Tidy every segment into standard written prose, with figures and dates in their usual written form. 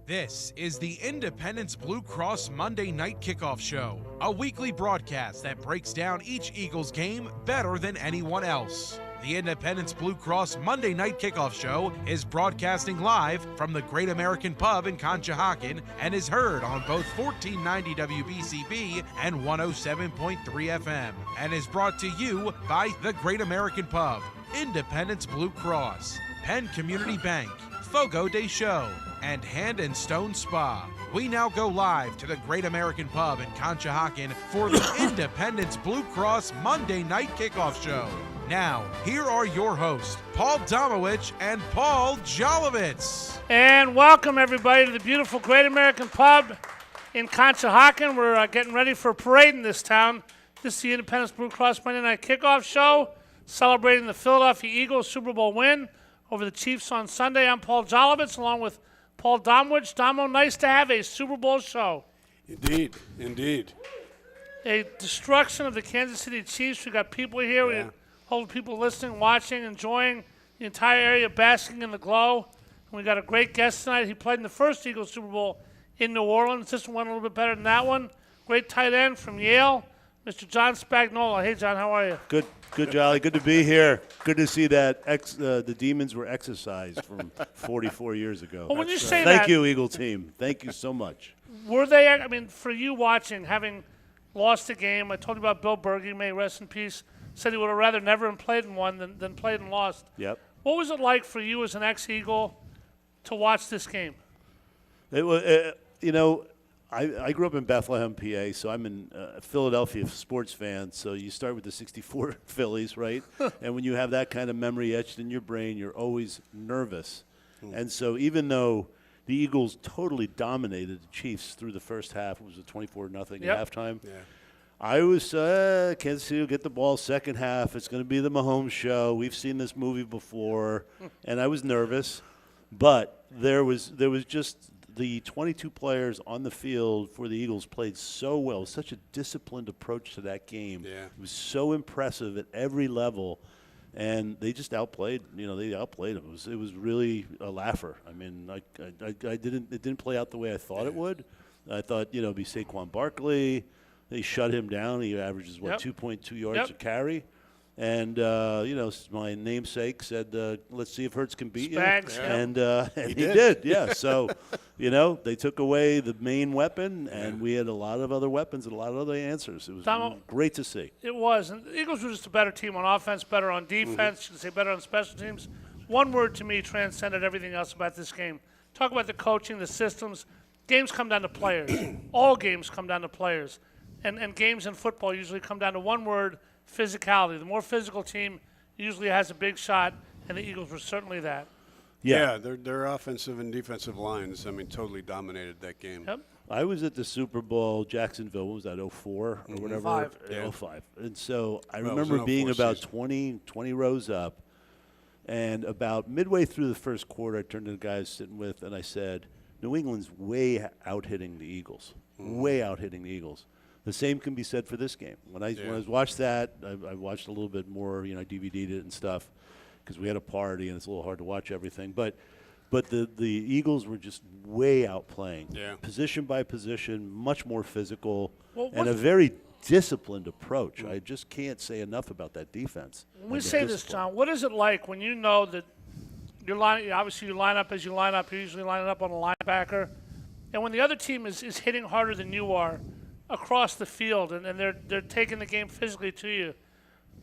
This is the Independence Blue Cross Monday Night Kickoff Show, a weekly broadcast that breaks down each Eagles game better than anyone else. The Independence Blue Cross Monday Night Kickoff Show is broadcasting live from the Great American Pub in Conshohocken and is heard on both 1490 WBCB and 107.3 FM and is brought to you by the Great American Pub, Independence Blue Cross, Penn Community Bank, Fogo de Show, and Hand and Stone Spa. We now go live to the Great American Pub in Conshohocken for the Independence Blue Cross Monday Night Kickoff Show. Now, here are your hosts, Paul Domowitch and Paul Jolovitz. And welcome, everybody, to the beautiful Great American Pub in Conshohocken. We're getting ready for a parade in this town. This is the Independence Blue Cross Monday Night Kickoff Show, celebrating the Philadelphia Eagles Super Bowl win over the Chiefs on Sunday. I'm Paul Jolovitz, along with Paul Domowitch. Domo, nice to have a Super Bowl show. Indeed, indeed. A destruction of the Kansas City Chiefs. We got people here. Yeah. We hold people listening, watching, enjoying the entire area, basking in the glow. And we got a great guest tonight. He played in the first Eagles Super Bowl in New Orleans. This one went a little bit better than that one. Great tight end from Yale, Mr. John Spagnola. Hey, John, how are you? Good, Jolly. Good to be here. Good to see that the demons were exorcised from 44 years ago. Well, when you say that, thank you, Eagle team. Thank you so much. were they, I mean, for you watching, having lost a game, I told you about Bill Berge, may he rest in peace, said he would have rather never played in one than played and lost. Yep. What was it like for you as an ex-Eagle to watch this game? It was, I grew up in Bethlehem, PA, so I'm a Philadelphia sports fan. So you start with the '64 Phillies, right? And when you have that kind of memory etched in your brain, you're always nervous. And so even though the Eagles totally dominated the Chiefs through the first half, it was a 24-0 at halftime. Yeah. I was Kansas City will get the ball second half. It's going to be the Mahomes show. We've seen this movie before, and I was nervous. But there was just the 22 players on the field for the Eagles played so well. Such a disciplined approach to that game. Yeah. It was so impressive at every level, and they just outplayed. They outplayed them. It was really a laugher. I mean, it didn't play out the way I thought it would. I thought it'd be Saquon Barkley. They shut him down. He averages 2.2 yards a carry. And my namesake said, "Let's see if Hurts can beat you." And he did. Yeah. So, they took away the main weapon, and we had a lot of other weapons and a lot of other answers. It was great to see. It was. And the Eagles were just a better team on offense, better on defense. You could say better on special teams. One word to me transcended everything else about this game. Talk about the coaching, the systems. Games come down to players. All games come down to players. And games in football usually come down to one word: physicality. The more physical team usually has a big shot, and the Eagles were certainly that. Yeah, their offensive and defensive lines, totally dominated that game. Yep. I was at the Super Bowl, Jacksonville, what was that, 04 or whatever? 05. Yeah, 05. And so I remember being about 20 rows up, and about midway through the first quarter, I turned to the guy I was sitting with, and I said, New England's way out-hitting the Eagles, way out-hitting the Eagles. The same can be said for this game. When I watched that, I watched a little bit more. I DVD'd it and stuff because we had a party and it's a little hard to watch everything. But the Eagles were just way outplaying, position by position, much more physical, and a very disciplined approach. I just can't say enough about that defense. When we say this, John, what is it like when you know that you're obviously you line up as you line up. You're usually lining up on a linebacker, and when the other team is hitting harder than you are across the field, and they're taking the game physically to you.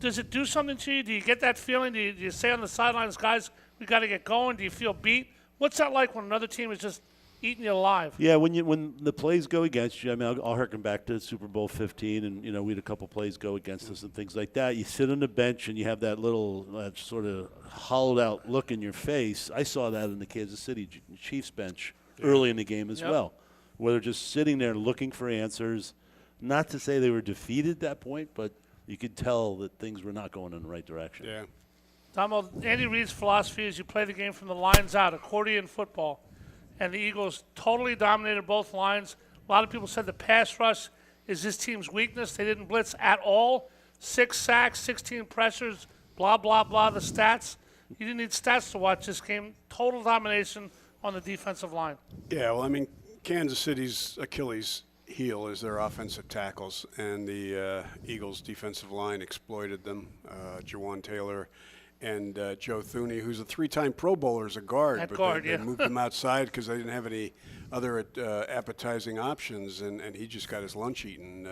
Does it do something to you? Do you get that feeling? Do you say on the sidelines, guys, we got to get going? Do you feel beat? What's that like when another team is just eating you alive? Yeah, when the plays go against you, I'll harken back to Super Bowl 15, and we had a couple plays go against us and things like that. You sit on the bench and you have that little sort of hollowed-out look in your face. I saw that in the Kansas City Chiefs bench early in the game as well, where they're just sitting there looking for answers. Not to say they were defeated at that point, but you could tell that things were not going in the right direction. Yeah. Tomo, Andy Reid's philosophy is you play the game from the lines out, accordion football. And the Eagles totally dominated both lines. A lot of people said the pass rush is this team's weakness. They didn't blitz at all. 6 sacks, 16 pressures, blah, blah, blah, the stats. You didn't need stats to watch this game. Total domination on the defensive line. Yeah, well, I mean, Kansas City's Achilles heel is their offensive tackles, and the Eagles' defensive line exploited them. Jawan Taylor and Joe Thuney, who's a 3-time Pro Bowler as a guard, At but guard, they moved him outside because they didn't have any other appetizing options, and he just got his lunch eaten.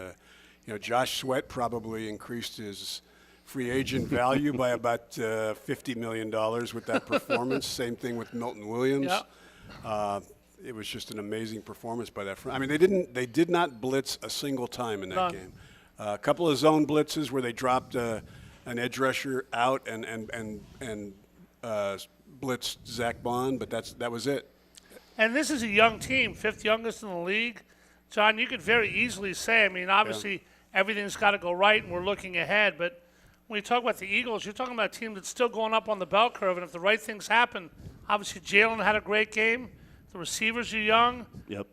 Josh Sweat probably increased his free agent value by about $50 million with that performance. Same thing with Milton Williams. Yeah. It was just an amazing performance by that front. I mean, they did not blitz a single time in that game. A couple of zone blitzes where they dropped an edge rusher out and blitzed Zach Bond, but that was it. And this is a young team, 5th youngest in the league. John, you could very easily say, I mean, obviously everything's got to go right and we're looking ahead, but when you talk about the Eagles, you're talking about a team that's still going up on the bell curve, and if the right things happen, obviously Jalen had a great game. The receivers are young. Yep.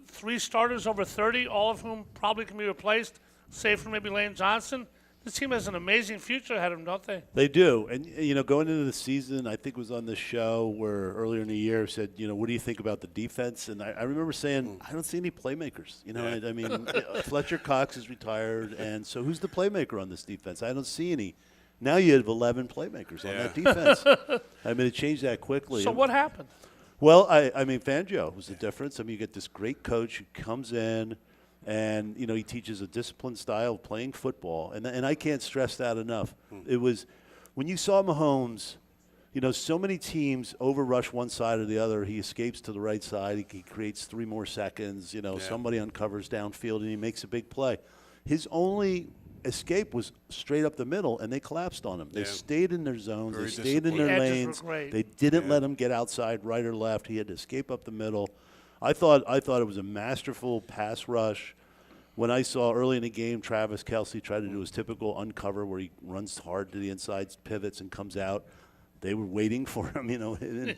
3 starters over 30, all of whom probably can be replaced, save for maybe Lane Johnson. This team has an amazing future ahead of them, don't they? They do. And, going into the season, I think it was on the show where earlier in the year said, what do you think about the defense? And I remember saying, I don't see any playmakers. I mean, Fletcher Cox is retired, and so who's the playmaker on this defense? I don't see any. Now you have 11 playmakers on that defense. I mean, it changed that quickly. So what happened? Well, I mean, Fangio was the difference. I mean, you get this great coach who comes in, and, he teaches a disciplined style of playing football. And I can't stress that enough. It was when you saw Mahomes, so many teams overrush one side or the other. He escapes to the right side. He creates 3 more seconds. Somebody uncovers downfield, and he makes a big play. His only escape was straight up the middle, and they collapsed on him. They stayed in their zones. They stayed in their lanes. They didn't let him get outside right or left. He had to escape up the middle. I thought it was a masterful pass rush. When I saw early in the game Travis Kelce try to do his typical uncover where he runs hard to the inside, pivots, and comes out, they were waiting for him, and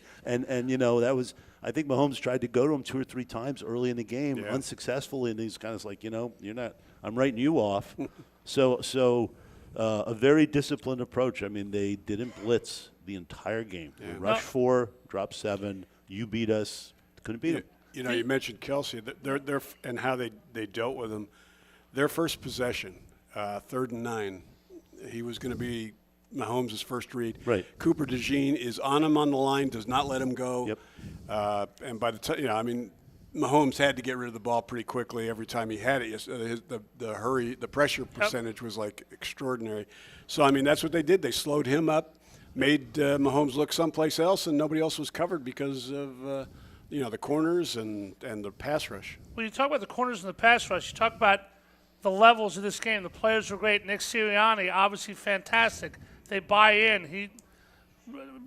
that was, I think Mahomes tried to go to him 2 or 3 times early in the game, unsuccessfully, and he's kind of like, you're not, I'm writing you off. So a very disciplined approach. I mean, they didn't blitz the entire game. They rushed 4, dropped 7. You beat us. Couldn't beat them. You mentioned Kelce, they're and how they dealt with him. Their first possession, 3rd and 9, he was going to be Mahomes' first read. Right. Cooper DeJean is on him on the line, does not let him go. Yep. And by the time, Mahomes had to get rid of the ball pretty quickly every time he had it. The pressure percentage was like extraordinary. So that's what they did. They slowed him up, made Mahomes look someplace else, and nobody else was covered because of the corners and the pass rush. When you talk about the corners and the pass rush, you talk about the levels of this game. The players were great. Nick Sirianni, obviously fantastic. They buy in. He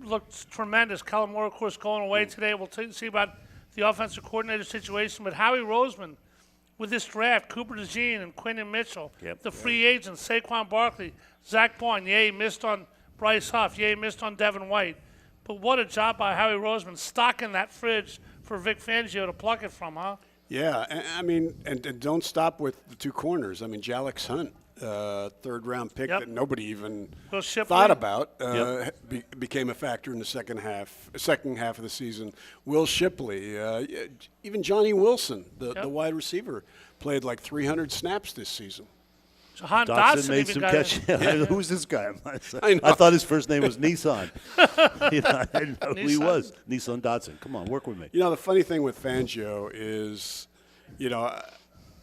looked tremendous. Kellen Moore, of course, going away today. We'll see about the offensive coordinator situation. But Howie Roseman, with this draft, Cooper DeJean and Quinton Mitchell, the free agents, Saquon Barkley, Zach Bond, he missed on Bryce Huff, he missed on Devin White. But what a job by Howie Roseman, stocking that fridge for Vic Fangio to pluck it from, huh? Yeah, and don't stop with the 2 corners. Jalex Hunt, 3rd-round pick that nobody even thought about, became a factor in the second half of the season. Will Shipley, even Johnny Wilson, the wide receiver, played like 300 snaps this season. Jahan Dotson made some catches. Who's this guy? I thought his first name was Nissan. I didn't know who he was. Nissan Dotson. Come on, work with me. The funny thing with Fangio is,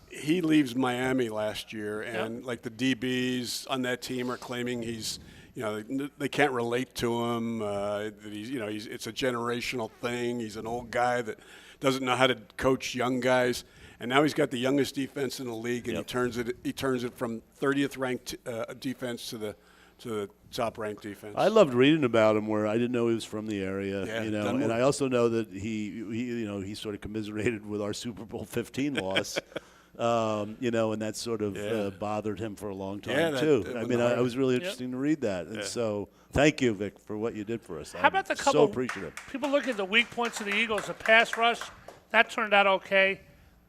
he leaves Miami last year, and like the DBs on that team are claiming he's, they can't relate to him. That he's, it's a generational thing. He's an old guy that doesn't know how to coach young guys. And now he's got the youngest defense in the league, and he turns it from 30th ranked defense to the top ranked defense. I loved reading about him where I didn't know he was from the area, and I also know that he sort of commiserated with our Super Bowl 15 loss. And that sort of bothered him for a long time too. I was really interesting to read that, and so thank you, Vic, for what you did for us. How about the couple? So appreciative. People look at the weak points of the Eagles. The pass rush, that turned out okay.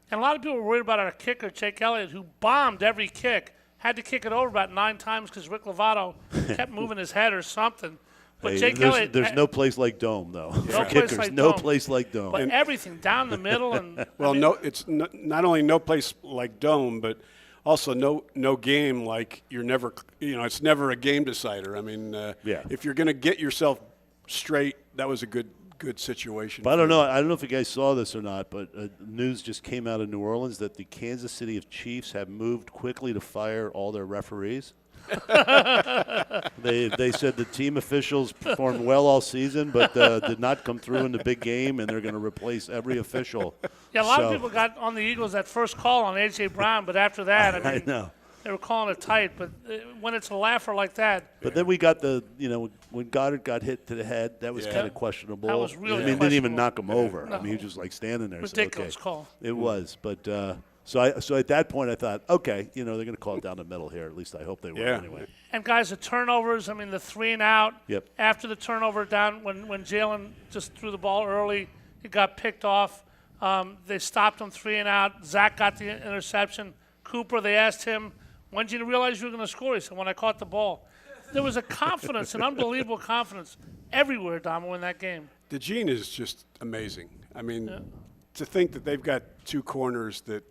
And a lot of people were worried about our kicker, Jake Elliott, who bombed every kick. Had to kick it over about 9 times because Rick Lovato kept moving his head or something. But Hey, Jake Elliott, there's no place like Dome, though. No For place kickers, like no Dome. place like Dome. but everything down the middle and Well, it's not only no place like Dome, but also no game like you're never. It's never a game decider. I mean, if you're going to get yourself straight, that was a good situation. But I don't know if you guys saw this or not, but news just came out of New Orleans that the Kansas City Chiefs have moved quickly to fire all their referees. They said the team officials performed well all season, but did not come through in the big game, and they're going to replace every official. Yeah, a lot of people got on the Eagles that first call on A.J. Brown, but after that, I mean, know. they were calling it tight. But when it's a laugher like that. But then we got when Goddard got hit to the head, that was kind of questionable. That was really didn't even questionable. knock him over. No. I mean, he was just like standing there. Ridiculous so, okay. call. It was, but so at that point I thought, okay, they're going to call it down the middle here. At least I hope they will anyway. And guys, the turnovers. I mean, the 3 and out. Yep. After the turnover down, when Jalen just threw the ball early, it got picked off. They stopped him 3 and out. Zach got the interception. Cooper, they asked him, when did you realize you were going to score? He said, when I caught the ball. There was a confidence, an unbelievable confidence everywhere, Damo, in that game. DeGene is just amazing. I mean, to think that they've got 2 corners that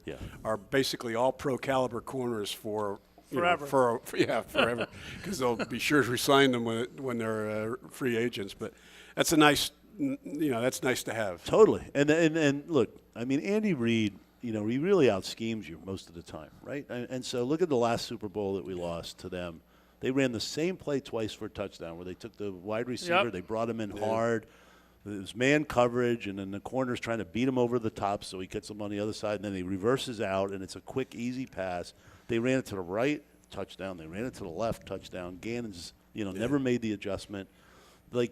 are basically all pro caliber corners for forever. Forever, because they'll be sure to resign them when they're free agents. But that's a nice, that's nice to have. Totally. And look, I mean, Andy Reid, he really out schemes you most of the time, right? And so look at the last Super Bowl that we lost to them. They ran the same play twice for a touchdown, where they took the wide receiver, they brought him in hard. It was man coverage, and then the corner's trying to beat him over the top, so he gets him on the other side, and then he reverses out, and it's a quick, easy pass. They ran it to the right, touchdown. They ran it to the left, touchdown. Gannon's, never made the adjustment. Like,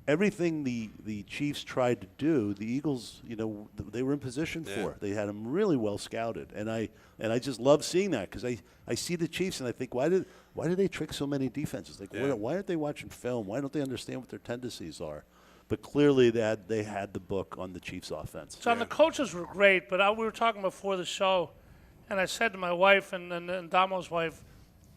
everything the Chiefs tried to do, the Eagles, they were in position for. They had them really well scouted, and I just love seeing that, because I see the Chiefs and I think, why do they trick so many defenses? Like, why aren't they watching film? Why don't they understand what their tendencies are? But clearly they had the book on the Chiefs' offense. John, the coaches were great, but we were talking before the show, and I said to my wife and Damo's wife,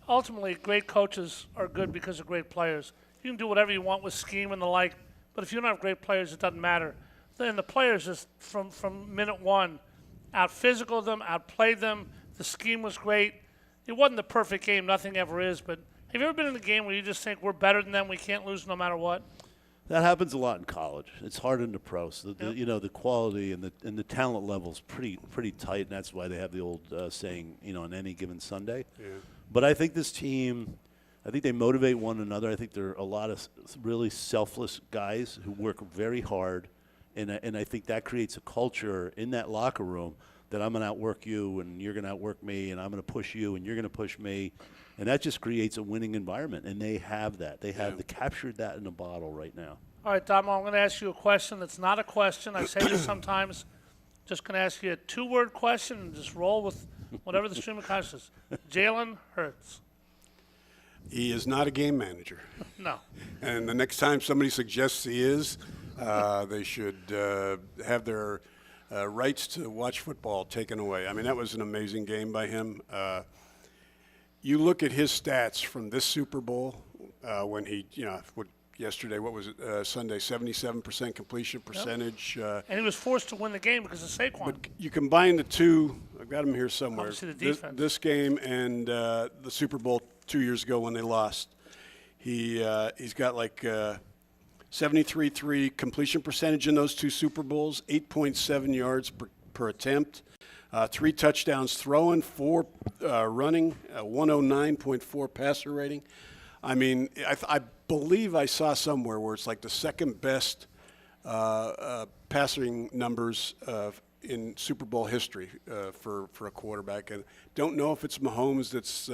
ultimately, great coaches are good because of great players. You can do whatever you want with scheme and the like, but if you don't have great players, it doesn't matter. Then the players just from minute one out-physicaled them, outplayed them. The scheme was great. It wasn't the perfect game. Nothing ever is. But have you ever been in a game where you just think we're better than them, we can't lose no matter what? That happens a lot in college. It's hard in the pros. The quality and the talent level is pretty tight, and that's why they have the old saying, on any given Sunday. Yeah. But I think this team, they motivate one another. I think there are a lot of really selfless guys who work very hard, and I think that creates a culture in that locker room that I'm going to outwork you, and you're going to outwork me, and I'm going to push you, and you're going to push me. And that just creates a winning environment, and they have that. They captured that in a bottle right now. All right, Damo, I'm going to ask you a question that's not a question. I say this sometimes. Just going to ask you a 2-word question and just roll with whatever the stream of consciousness is. Jalen Hurts. He is not a game manager. No. And the next time somebody suggests he is, they should have their rights to watch football taken away. I mean, that was an amazing game by him. You look at his stats from this Super Bowl when he, yesterday, what was it, Sunday, 77% completion percentage. And he was forced to win the game because of Saquon. But you combine the two, I've got him here somewhere, Obviously the defense. This game and the Super Bowl 2 years ago when they lost. He's got like 73.3 completion percentage in those 2 Super Bowls, 8.7 yards per attempt. 3 touchdowns throwing, 4 running, 109.4 passer rating. I mean, I believe I saw somewhere where it's like the second best passing numbers in Super Bowl history for a quarterback. And don't know if it's Mahomes that's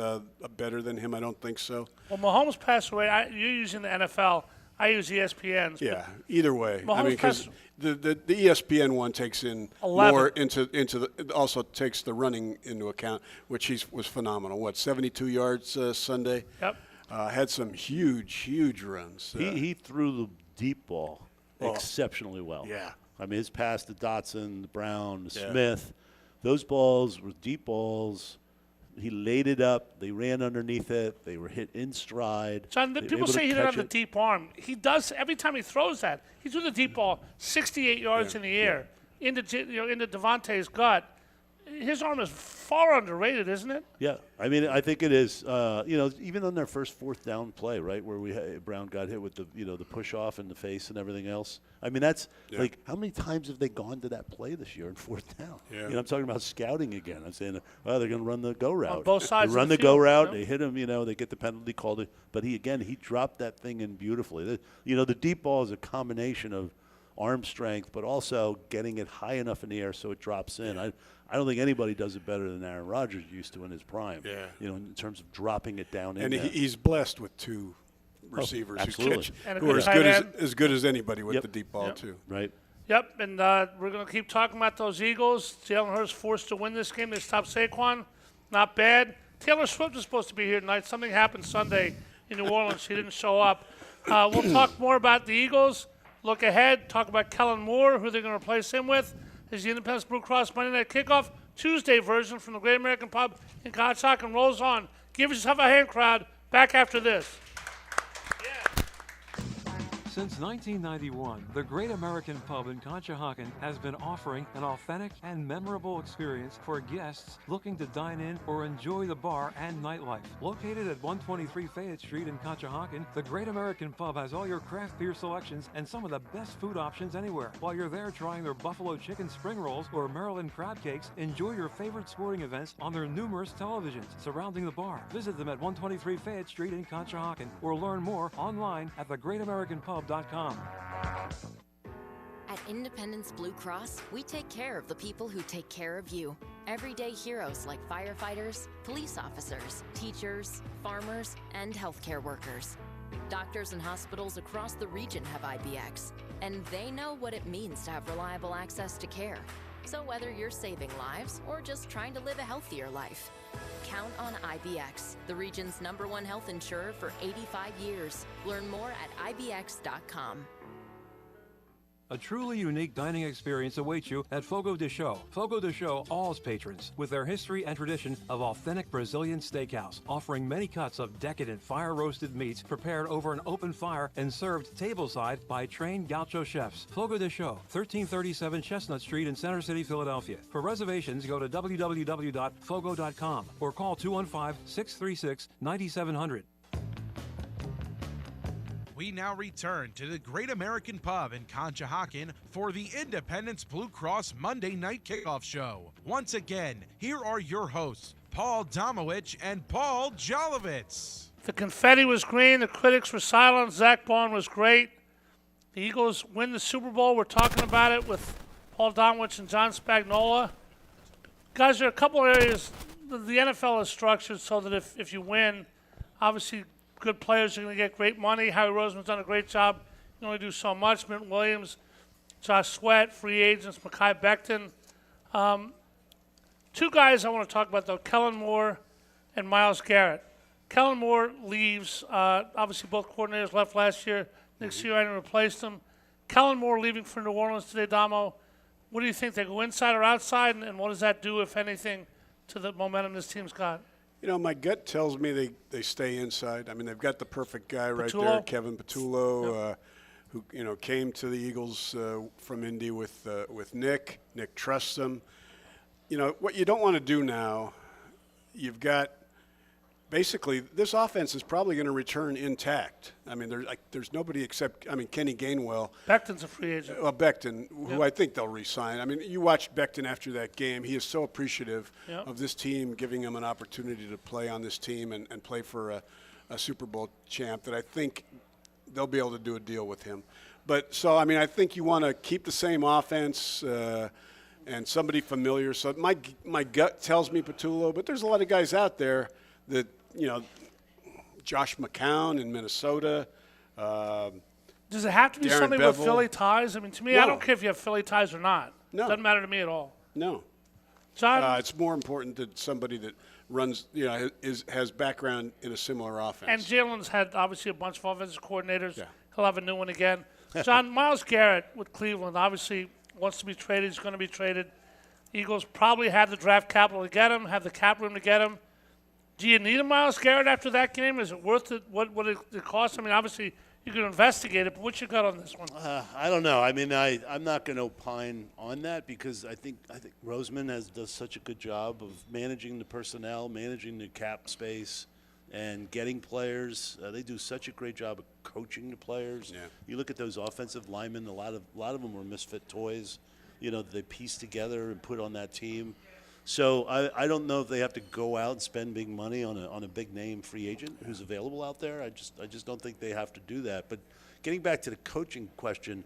better than him. I don't think so. Well, Mahomes passed away. You're using the NFL. I use ESPN's. Yeah, either way. Mahomes I mean, because the ESPN one takes in 11. more into it also takes the running into account, which was phenomenal. What, 72 yards Sunday? Yep. Had some huge runs. He threw the deep ball exceptionally well. Yeah. I mean, his pass to Dotson, Brown, Smith, those balls were deep balls He laid it up. They ran underneath it. They were hit in stride. John, people say he didn't have the deep arm. He does every time he throws that. He threw the deep ball 68 yards in the air into Devontae's gut. His arm is far underrated, isn't it? Yeah, I mean, I think it is. Even on their first fourth down play, right, where Brown got hit with the push off in the face and everything else. I mean, that's like, how many times have they gone to that play this year in fourth down? Yeah. I'm talking about scouting again. I'm saying, well, they're going to run the go route. On both sides. They run of the go field. route. Yep. They hit him. They get the penalty called. But he dropped that thing in beautifully. The deep ball is a combination of arm strength, but also getting it high enough in the air so it drops in. I don't think anybody does it better than Aaron Rodgers used to in his prime. Yeah. In terms of dropping it down in And there. he's blessed with two receivers absolutely. who are as good as anybody with the deep ball too. Right. Yep, and we're going to keep talking about those Eagles. Jalen Hurts forced to win this game. They stopped Saquon. Not bad. Taylor Swift was supposed to be here tonight. Something happened Sunday in New Orleans. She didn't show up. We'll talk more about the Eagles. Look ahead. Talk about Kellen Moore, who they're going to replace him with. Is the Independence Blue Cross Monday Night Kickoff Tuesday version from the Great American Pub in Conshohocken rolls on. Give yourself a hand, crowd. Back after this. Since 1991, the Great American Pub in Conshohocken has been offering an authentic and memorable experience for guests looking to dine in or enjoy the bar and nightlife. Located at 123 Fayette Street in Conshohocken, the Great American Pub has all your craft beer selections and some of the best food options anywhere. While you're there trying their buffalo chicken spring rolls or Maryland crab cakes, enjoy your favorite sporting events on their numerous televisions surrounding the bar. Visit them at 123 Fayette Street in Conshohocken or learn more online at thegreatamericanpub.com. At Independence Blue Cross, we take care of the people who take care of you. Everyday heroes like firefighters, police officers, teachers, farmers, and healthcare workers. Doctors and hospitals across the region have IBX, and they know what it means to have reliable access to care. So whether you're saving lives or just trying to live a healthier life, count on IBX, the region's #1 health insurer for 85 years. Learn more at IBX.com. A truly unique dining experience awaits you at Fogo de Chão. Fogo de Chão awes patrons with their history and tradition of authentic Brazilian steakhouse, offering many cuts of decadent fire-roasted meats prepared over an open fire and served tableside by trained gaucho chefs. Fogo de Chão, 1337 Chestnut Street in Center City, Philadelphia. For reservations, go to www.fogo.com or call 215-636-9700. We now return to the Great American Pub in Conshohocken for the Independence Blue Cross Monday Night Kickoff Show. Once again, here are your hosts, Paul Domowitch and Paul Jolovitz. The confetti was green. The critics were silent. Zach Baun was great. The Eagles win the Super Bowl. We're talking about it with Paul Domowitch and John Spagnola. Guys, there are a couple areas. The NFL is structured so that if you win, obviously good players are going to get great money. Howie Roseman's done a great job. You can only do so much. Mint Williams, Josh Sweat, free agents, Mekhi Becton. Two guys I want to talk about, though, Kellen Moore and Myles Garrett. Kellen Moore leaves. Obviously, both coordinators left last year. Nick Sirianni replaced him. Kellen Moore leaving for New Orleans today, Damo. What do you think? They go inside or outside, and what does that do, if anything, to the momentum this team's got? My gut tells me they stay inside. I mean, they've got the perfect guy right Patullo? there, Kevin Patullo, who came to the Eagles from Indy with Nick. Nick trusts them. What you don't want to do now, you've got basically this offense is probably going to return intact. I mean, there's nobody except Kenny Gainwell. Becton's a free agent. Well, Becton, who I think they'll re-sign. I mean, you watched Becton after that game. He is so appreciative of this team giving him an opportunity to play on this team and play for a Super Bowl champ that I think they'll be able to do a deal with him. But so, I mean, I think you want to keep the same offense and somebody familiar. So my gut tells me Patullo, but there's a lot of guys out there that, Josh McCown in Minnesota. Does it have to be Darren something Bevel. with Philly ties? I mean, to me, No. I don't care if you have Philly ties or not. No. Doesn't matter to me at all. No. John? It's more important that somebody that runs, has background in a similar offense. And Jalen's had, obviously, a bunch of offensive coordinators. Yeah. He'll have a new one again. John, Myles Garrett with Cleveland obviously wants to be traded. He's going to be traded. Eagles probably have the draft capital to get him, have the cap room to get him. Do you need a Myles Garrett after that game? Is it worth it? What it cost? I mean, obviously you can investigate it, but what's your gut on this one? I don't know. I mean, I'm not going to opine on that because I think Roseman does such a good job of managing the personnel, managing the cap space, and getting players. They do such a great job of coaching the players. Yeah. You look at those offensive linemen. A lot of them were misfit toys, that they pieced together and put on that team. So I don't know if they have to go out and spend big money on a big name free agent who's available out there. I just don't think they have to do that. But getting back to the coaching question,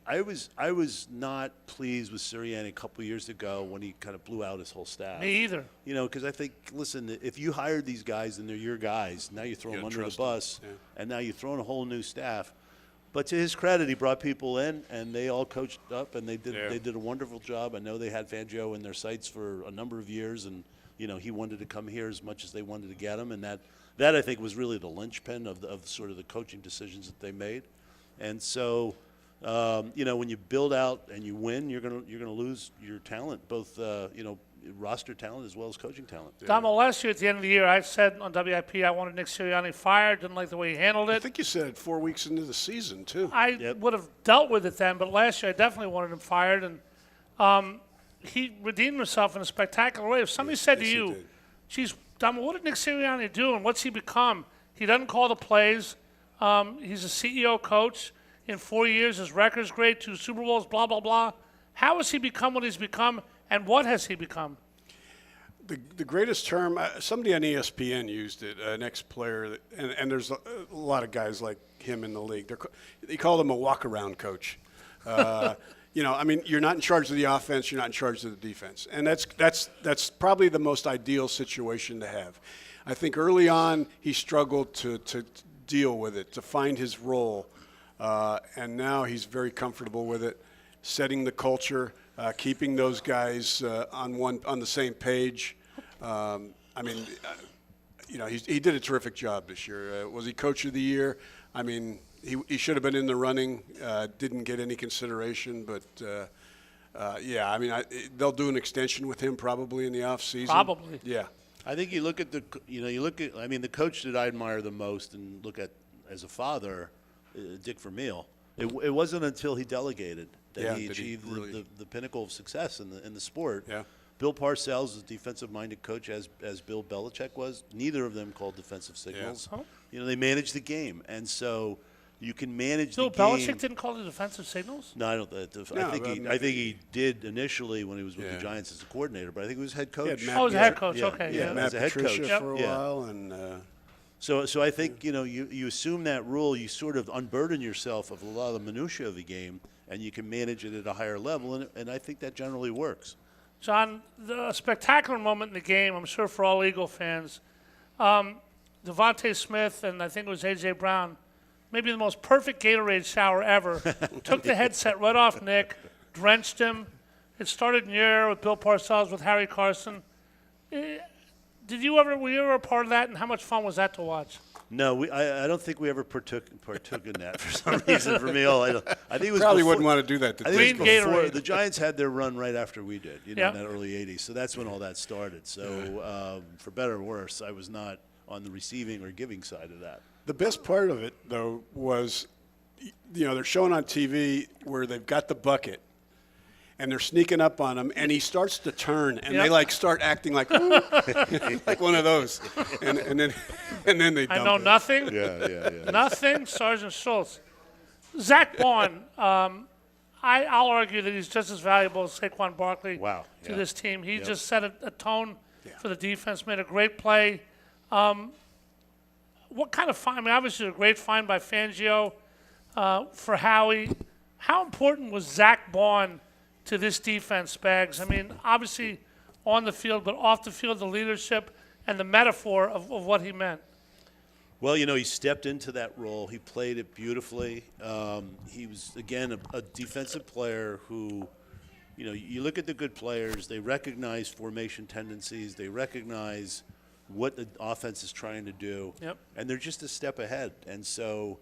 I was not pleased with Sirianni a couple of years ago when he kind of blew out his whole staff. Me either. Because I think, listen, if you hired these guys and they're your guys, now you throw them under the bus, and now you're throwing a whole new staff. But to his credit, he brought people in, and they all coached up, and they did a wonderful job. I know they had Fangio in their sights for a number of years, and he wanted to come here as much as they wanted to get him, and that I think was really the linchpin of sort of the coaching decisions that they made. And so, when you build out and you win, you're gonna lose your talent, both roster talent as well as coaching talent. Domo, last year at the end of the year, I said on WIP I wanted Nick Sirianni fired. Didn't like the way he handled it. I think you said it 4 weeks into the season too. I would have dealt with it then, but last year I definitely wanted him fired, and he redeemed himself in a spectacular way. If somebody said to you, "Geez, Domo, what did Nick Sirianni do, and what's he become?" He doesn't call the plays. He's a CEO coach. In 4 years, his record's great, 2 Super Bowls, blah blah blah. How has he become what he's become? And what has he become? The greatest term, somebody on ESPN used it, an ex-player, and there's a lot of guys like him in the league. They call him a walk-around coach. I mean, you're not in charge of the offense, you're not in charge of the defense. And that's probably the most ideal situation to have. I think early on he struggled to deal with it, to find his role, and now he's very comfortable with it, setting the culture, keeping those guys on the same page. He did a terrific job this year. Was he Coach of the Year? I mean, he should have been in the running. Didn't get any consideration, but they'll do an extension with him probably in the off season. Probably. Yeah. I think you look at the coach that I admire the most and look at as a father, Dick Vermeil. It wasn't until he delegated that he achieved the pinnacle of success in the sport. Yeah. Bill Parcells is a defensive-minded coach, as Bill Belichick was. Neither of them called defensive signals. Yeah. They managed the game, and so you can manage Bill the game. Belichick didn't call the defensive signals? No, I don't. I think he did initially when he was with the Giants as a coordinator, but I think he was head coach. He was a head coach. Okay. Yeah, Matt as a head Patricia coach for a while, and. So I think you assume that rule, you sort of unburden yourself of a lot of the minutia of the game, and you can manage it at a higher level, and I think that generally works. John, the spectacular moment in the game, I'm sure for all Eagle fans, Devontae Smith and I think it was A.J. Brown, maybe the most perfect Gatorade shower ever, took the headset right off Nick, drenched him. It started in your era with Bill Parcells, with Harry Carson. Were you ever a part of that, and how much fun was that to watch? No, I don't think we ever partook in that for some reason. For me, I think it was probably before, wouldn't want to do that. I think it was before the Giants had their run right after we did, in that early '80s. So that's when all that started. So for better or worse, I was not on the receiving or giving side of that. The best part of it, though, was, they're showing on TV where they've got the bucket, and they're sneaking up on him, and he starts to turn, and they start acting like like one of those, and then they dump I know it. nothing. Yeah. Nothing. Sergeant Schultz. Zach Bond. I'll argue that he's just as valuable as Saquon Barkley to this team. He just set a tone for the defense. Made a great play. What kind of find? I mean, obviously a great find by Fangio for Howie. How important was Zach Bond to this defense, Spags? I mean, obviously on the field, but off the field, the leadership and the metaphor of what he meant. Well, he stepped into that role. He played it beautifully. He was, again, a defensive player who, you look at the good players, they recognize formation tendencies, they recognize what the offense is trying to do, and they're just a step ahead. And so,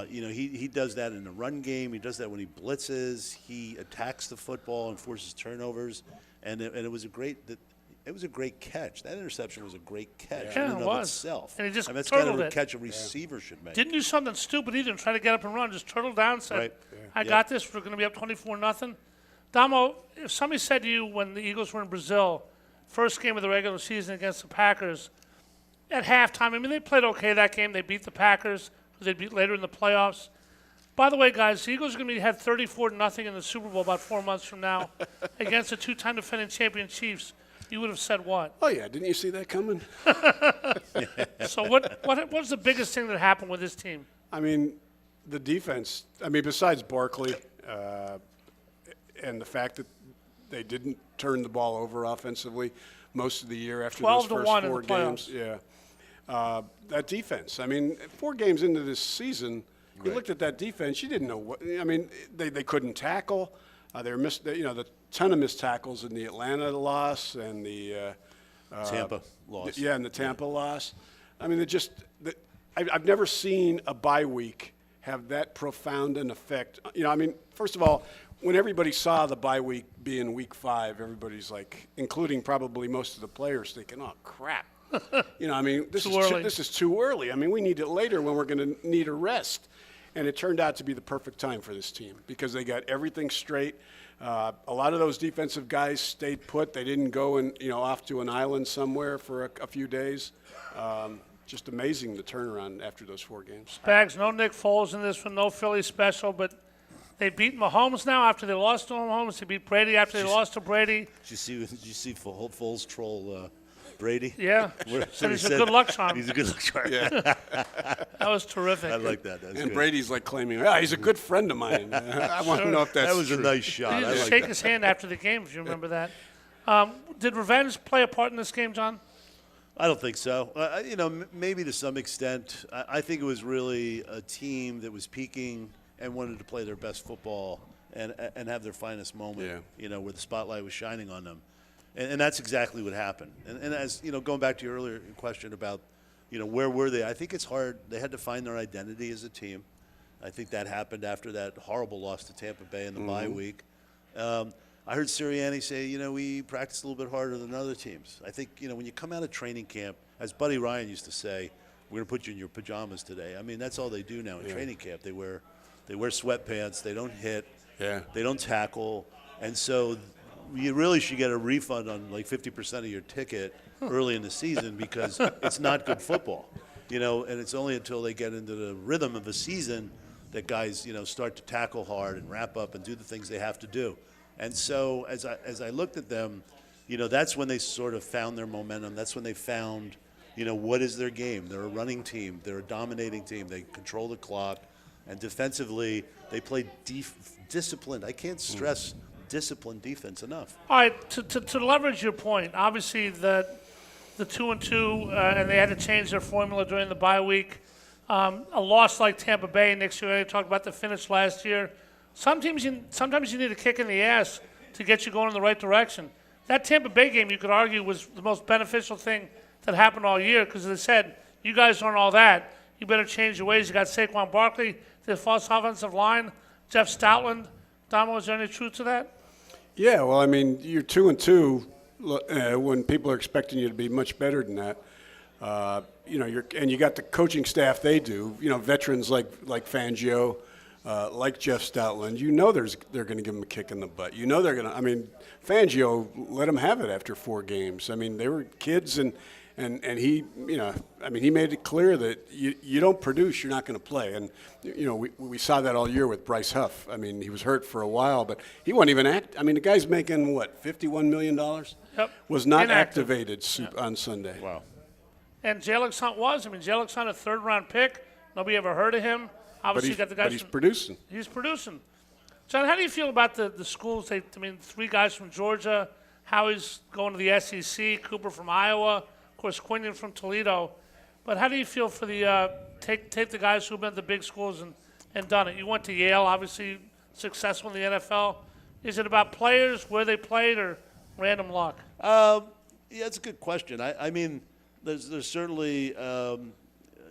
he does that in the run game. He does that when he blitzes. He attacks the football and forces turnovers. And it was a great It was a great catch. That interception was a great catch Yeah, in and it of was. itself. And he just that's kind of turtled a it. catch a receiver should make. Didn't do something stupid either and try to get up and run. Just turtled down, said, Right. I got this. We're going to be up 24-0. Damo, if somebody said to you when the Eagles were in Brazil, first game of the regular season against the Packers, at halftime, I mean, they played okay that game. They beat the Packers because they beat later in the playoffs. By the way, guys, the Eagles are going to have 34-0 in the Super Bowl about 4 months from now against the two-time defending champion Chiefs. You would have said what? Oh, yeah. Didn't you see that coming? So what's the biggest thing that happened with this team? I mean, the defense. I mean, besides Barkley and the fact that they didn't turn the ball over offensively most of the year after those first 12-1 in four the games. Yeah. That defense. I mean, 4 games into this season, you looked at that defense, you didn't know what. I mean, they couldn't tackle. They were the ton of missed tackles in the Atlanta loss and the Tampa loss. Yeah, and the Tampa loss. I mean, I've never seen a bye week have that profound an effect. I mean, first of all, when everybody saw the bye week being week 5, everybody's like, including probably most of the players, thinking, "Oh crap." I mean, this is too early. I mean, we need it later when we're going to need a rest. And it turned out to be the perfect time for this team because they got everything straight. A lot of those defensive guys stayed put. They didn't go off to an island somewhere for a few days. Just amazing the turnaround after those 4 games. Spags, no Nick Foles in this one, no Philly special, but they beat Mahomes now after they lost to Mahomes. They beat Brady after they lost to Brady. Did you see Foles troll Brady? Yeah. Said he's a good luck charm. He's a good luck charm. Yeah. That was terrific. I like that. That was And good. Brady's like claiming, he's a good friend of mine. I want to know if that's That was true. a nice shot. He I didn't like shake that. his hand after the game, if you remember that. Did revenge play a part in this game, John? I don't think so. Maybe to some extent. I think it was really a team that was peaking and wanted to play their best football and have their finest moment. Yeah. Where the spotlight was shining on them, and that's exactly what happened. And as going back to your earlier question about, where were they? I think it's hard. They had to find their identity as a team. I think that happened after that horrible loss to Tampa Bay in the bye week. I heard Sirianni say, we practiced a little bit harder than other teams. I think, when you come out of training camp, as Buddy Ryan used to say, we're going to put you in your pajamas today. I mean, that's all they do now in training camp. They wear sweatpants. They don't hit. Yeah. They don't tackle. And so you really should get a refund on like 50% of your ticket early in the season because it's not good football. And it's only until they get into the rhythm of a season that guys, start to tackle hard and wrap up and do the things they have to do. And so as I looked at them, that's when they sort of found their momentum. That's when they found, what is their game? They're a running team. They're a dominating team. They control the clock. And defensively, they played disciplined. I can't stress disciplined defense enough. All right, to leverage your point, obviously the 2-2, and they had to change their formula during the bye week. A loss like Tampa Bay, Nick Sirianni talked about the finish last year. Sometimes you need a kick in the ass to get you going in the right direction. That Tampa Bay game, you could argue, was the most beneficial thing that happened all year because they said, you guys aren't all that. You better change your ways. You got Saquon Barkley, the false offensive line, Jeff Stoutland. Damo, is there any truth to that? Yeah, well, I mean, you're 2-2 when people are expecting you to be much better than that. And you got the coaching staff they do. Veterans like Fangio, like Jeff Stoutland. They're going to give them a kick in the butt. They're going to. I mean, Fangio let them have it after 4 games. I mean, they were kids, and he, he made it clear that you don't produce, you're not going to play. And we saw that all year with Bryce Huff. I mean, he was hurt for a while, but he wasn't even I mean, the guy's making what, $51 million? Yep. Was not Inactive. activated on Sunday. Wow. And Jalen Hunt was. I mean, Jalen Hunt, a third-round pick. Nobody ever heard of him. Obviously, you got the guys. But he's producing. He's producing. John, how do you feel about the schools? 3 guys from Georgia. Howie's going to the SEC. Cooper from Iowa. Of course, Quinion from Toledo. But how do you feel for the take the guys who've been at the big schools and done it? You went to Yale, obviously successful in the NFL. Is it about players, where they played, or random luck? Yeah, it's a good question. I mean, there's certainly a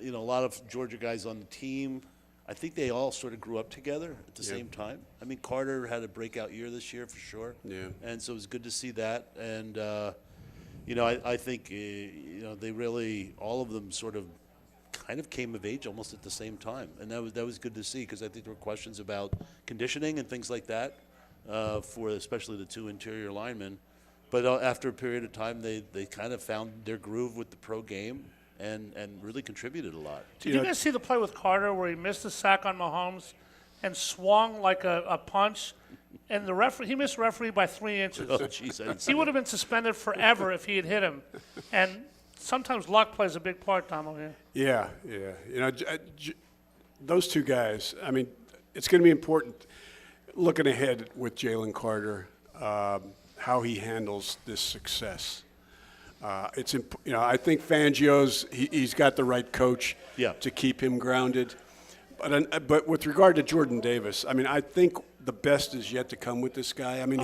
lot of Georgia guys on the team. I think they all sort of grew up together at the same time. I mean, Carter had a breakout year this year for sure. Yeah. And so it was good to see that. And I think they really, all of them sort of kind of came of age almost at the same time, and that was good to see, because I think there were questions about conditioning and things like that for especially the two interior linemen. But after a period of time, they kind of found their groove with the pro game and really contributed a lot. Did you guys see the play with Carter where he missed a sack on Mahomes and swung like a punch? And he missed the referee by 3 inches. Oh, jeez, I didn't see He would that. have been suspended forever if he had hit him. And sometimes luck plays a big part, Tom, over here. Yeah. Those two guys, I mean, it's going to be important looking ahead with Jalen Carter, how he handles this success. I think Fangio's he's got the right coach to keep him grounded. But with regard to Jordan Davis, I mean, I think the best is yet to come with this guy. I mean,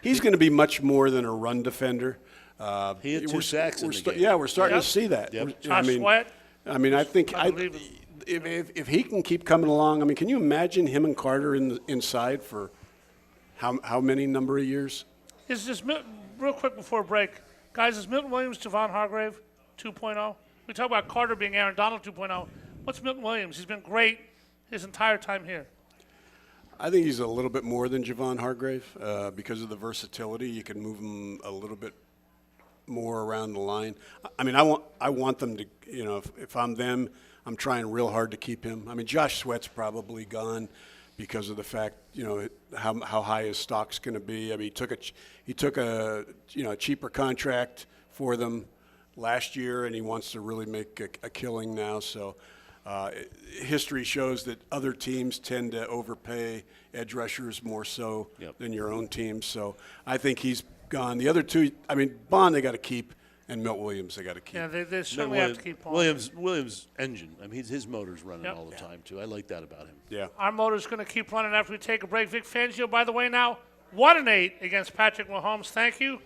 he's going to be much more than a run defender. He had 2 sacks in the game. Yeah, we're starting to see that. Yep. Josh Sweat. I mean, I think if he can keep coming along, I mean, can you imagine him and Carter inside for how many number of years? Is this real quick before break, guys? Is Milton Williams Javon Hargrave 2.0? We talk about Carter being Aaron Donald 2.0. What's Milton Williams? He's been great his entire time here. I think he's a little bit more than Javon Hargrave because of the versatility. You can move him a little bit more around the line. I mean, I want them to, if I'm them, I'm trying real hard to keep him. I mean, Josh Sweat's probably gone because of the fact, how high his stock's going to be. I mean, he took a cheaper contract for them last year, and he wants to really make a killing now. So history shows that other teams tend to overpay edge rushers more so than your own team. So I think he's gone. The other two, I mean, Bond they got to keep, and Milt Williams they got to keep. Yeah, they certainly have to keep Paul. Williams' engine. I mean, his motor's running all the time too. I like that about him. Yeah. Our motor's going to keep running after we take a break. Vic Fangio, by the way, now 1-8 against Patrick Mahomes. Thank you.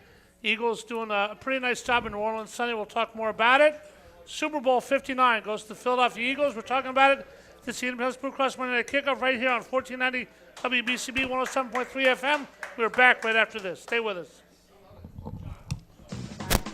Eagles doing a pretty nice job in New Orleans Sunday. We'll talk more about it. Super Bowl 59 goes to the Philadelphia Eagles. We're talking about it. This is the Independence Blue Cross Monday Night Kickoff right here on 1490 WBCB 107.3 FM. We're back right after this. Stay with us.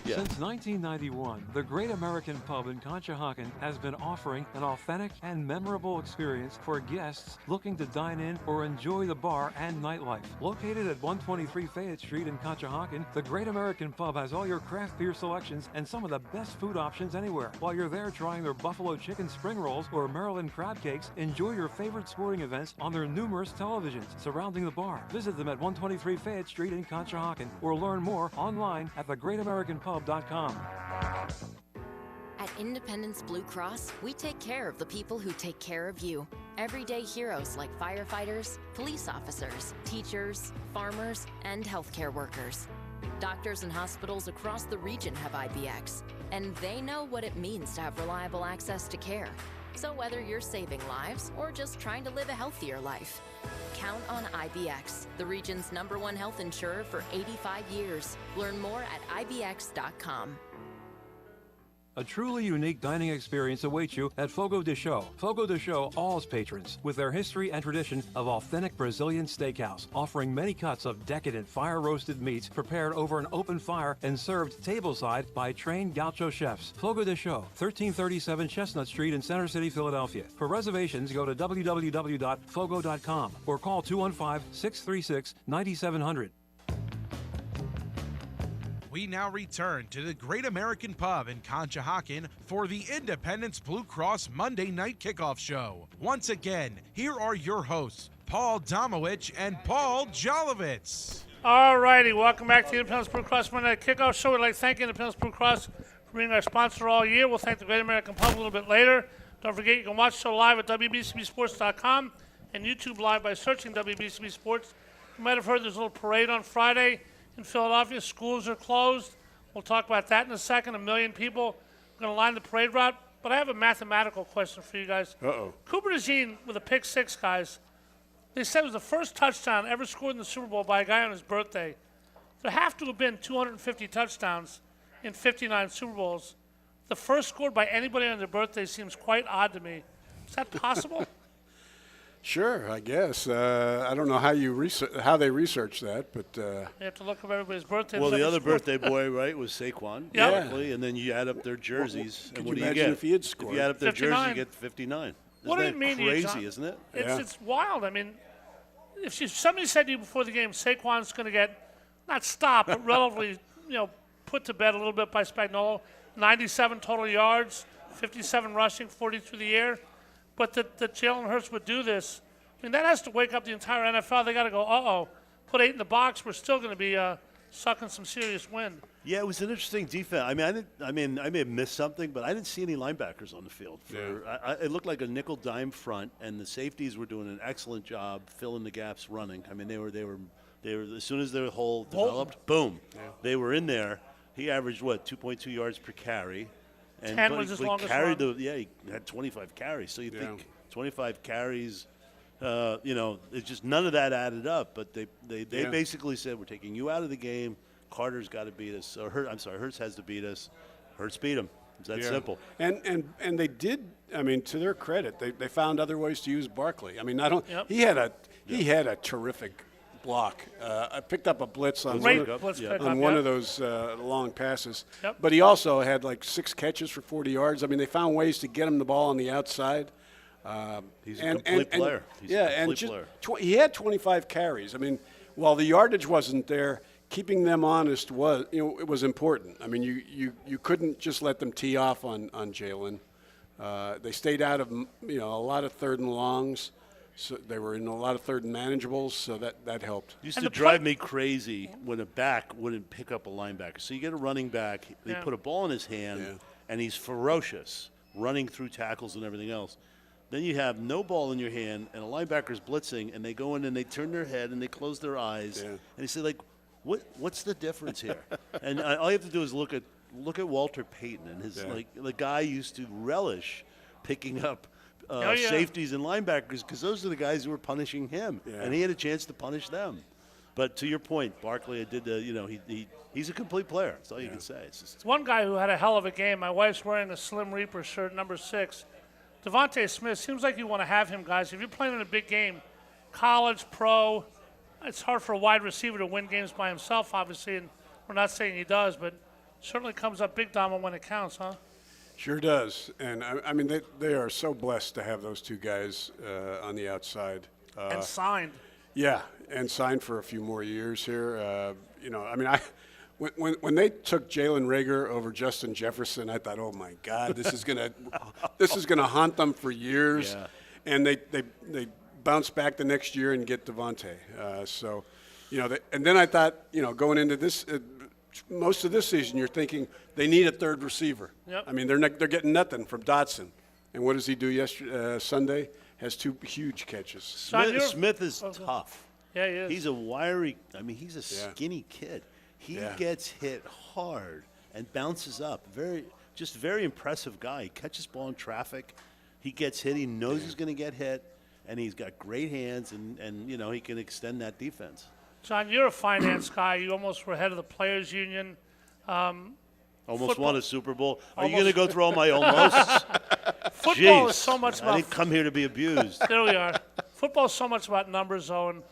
Since 1991, the Great American Pub in Conshohocken has been offering an authentic and memorable experience for guests looking to dine in or enjoy the bar and nightlife. Located at 123 Fayette Street in Conshohocken, the Great American Pub has all your craft beer selections and some of the best food options anywhere. While you're there trying their buffalo chicken spring rolls or Maryland crab cakes, enjoy your favorite sporting events on their numerous televisions surrounding the bar. Visit them at 123 Fayette Street in Conshohocken or learn more online at thegreatamericanpub.com. At Independence Blue Cross, we take care of the people who take care of you. Everyday heroes like firefighters, police officers, teachers, farmers, and healthcare workers. Doctors and hospitals across the region have IBX, and they know what it means to have reliable access to care. So whether you're saving lives or just trying to live a healthier life, count on IBX, the region's #1 health insurer for 85 years. Learn more at IBX.com. A truly unique dining experience awaits you at Fogo de Chão. Fogo de Chão awes patrons with their history and tradition of authentic Brazilian steakhouse, offering many cuts of decadent fire-roasted meats prepared over an open fire and served tableside by trained gaucho chefs. Fogo de Chão, 1337 Chestnut Street in Center City, Philadelphia. For reservations, go to www.fogo.com or call 215-636-9700. We now return to the Great American Pub in Conshohocken for the Independence Blue Cross Monday Night Kickoff Show. Once again, here are your hosts, Paul Domowitch and Paul Jolovitz. All righty, welcome back to the Independence Blue Cross Monday Night Kickoff Show. We'd like to thank Independence Blue Cross for being our sponsor all year. We'll thank the Great American Pub a little bit later. Don't forget, you can watch the show live at WBCBSports.com and YouTube Live by searching WBCB Sports. You might have heard there's a little parade on Friday in Philadelphia. Schools are closed. We'll talk about that in a second. 1 million people are going to line the parade route. But I have a mathematical question for you guys. Cooper DeJean with a pick six, guys. They said it was the first touchdown ever scored in the Super Bowl by a guy on his birthday. There have to have been 250 touchdowns in 59 Super Bowls. The first scored by anybody on their birthday seems quite odd to me. Is that possible? Sure, I guess. I don't know how how they research that, but You have to look up everybody's birthday. Well, the other birthday boy, right, was Saquon. Yeah. Exactly, and then you add up their jerseys, and what do you imagine get? if he had scored? If you add up their 59. jerseys, you get 59. What Isn't did it that mean to you, crazy, John? isn't it? It's wild. I mean, if somebody said to you before the game, Saquon's going to get not stopped, but relatively, put to bed a little bit by Spagnola, 97 total yards, 57 rushing, 40 through the air, but that Jalen Hurts would do this, I mean, that has to wake up the entire NFL. They got to go, put 8 in the box. We're still going to be sucking some serious wind. Yeah, it was an interesting defense. I may have missed something, but I didn't see any linebackers on the field. It looked like a nickel dime front, and the safeties were doing an excellent job filling the gaps, running. I mean, they were as soon as their hole developed, boom, they were in there. He averaged 2.2 yards per carry, and 10 was his longest run. he had 25 carries. So you think 25 carries. It's just none of that added up. But they basically said, we're taking you out of the game. Carter's got to beat us. Hurts has to beat us. Hurts beat him. It's that simple. And they did. I mean, to their credit, they found other ways to use Barkley. I mean, he had a terrific block. I picked up a blitz on one of those long passes. Yep. But he also had like 6 catches for 40 yards. I mean, they found ways to get him the ball on the outside. He's a complete player. He had 25 carries. I mean, while the yardage wasn't there, keeping them honest it was important. I mean, you couldn't just let them tee off on Jalen. They stayed out of a lot of 3rd and longs. So they were in a lot of 3rd and manageables, so that helped. It used to drive me crazy when a back wouldn't pick up a linebacker. So you get a running back, they put a ball in his hand, and he's ferocious, running through tackles and everything else. Then you have no ball in your hand, and a linebacker's blitzing, and they go in and they turn their head and they close their eyes, and you say, like, what's the difference here? And all you have to do is look at Walter Payton and his the guy used to relish picking up safeties and linebackers because those are the guys who were punishing him, and he had a chance to punish them. But to your point, Barkley he's a complete player. That's all you can say. It's one guy who had a hell of a game. My wife's wearing a Slim Reaper shirt, number 6. Devontae Smith, seems like you want to have him, guys. If you're playing in a big game, college, pro, it's hard for a wide receiver to win games by himself, obviously, and we're not saying he does, but certainly comes up big, Dama, when it counts, huh? Sure does. And, I mean, they are so blessed to have those 2 guys on the outside. And signed. Yeah, and signed for a few more years here. When they took Jalen Reagor over Justin Jefferson, I thought, oh my God, this is gonna haunt them for years. Yeah. And they bounce back the next year and get Devontae. And then I thought, going into this, most of this season, you're thinking they need a 3rd receiver. Yep. I mean, they're getting nothing from Dotson. And what does he do Sunday? Has 2 huge catches. Smith is tough. Yeah, he is. He's a wiry. I mean, he's a skinny kid. He gets hit hard and bounces up. Very impressive guy. He catches ball in traffic. He gets hit. He knows he's going to get hit, and he's got great hands, and he can extend that defense. John, you're a finance guy. You almost were head of the Players Union. Almost won a Super Bowl. Are you going to go through all my almosts? Football is so much about. I didn't come here to be abused. There we are. Football is so much about numbers, though. And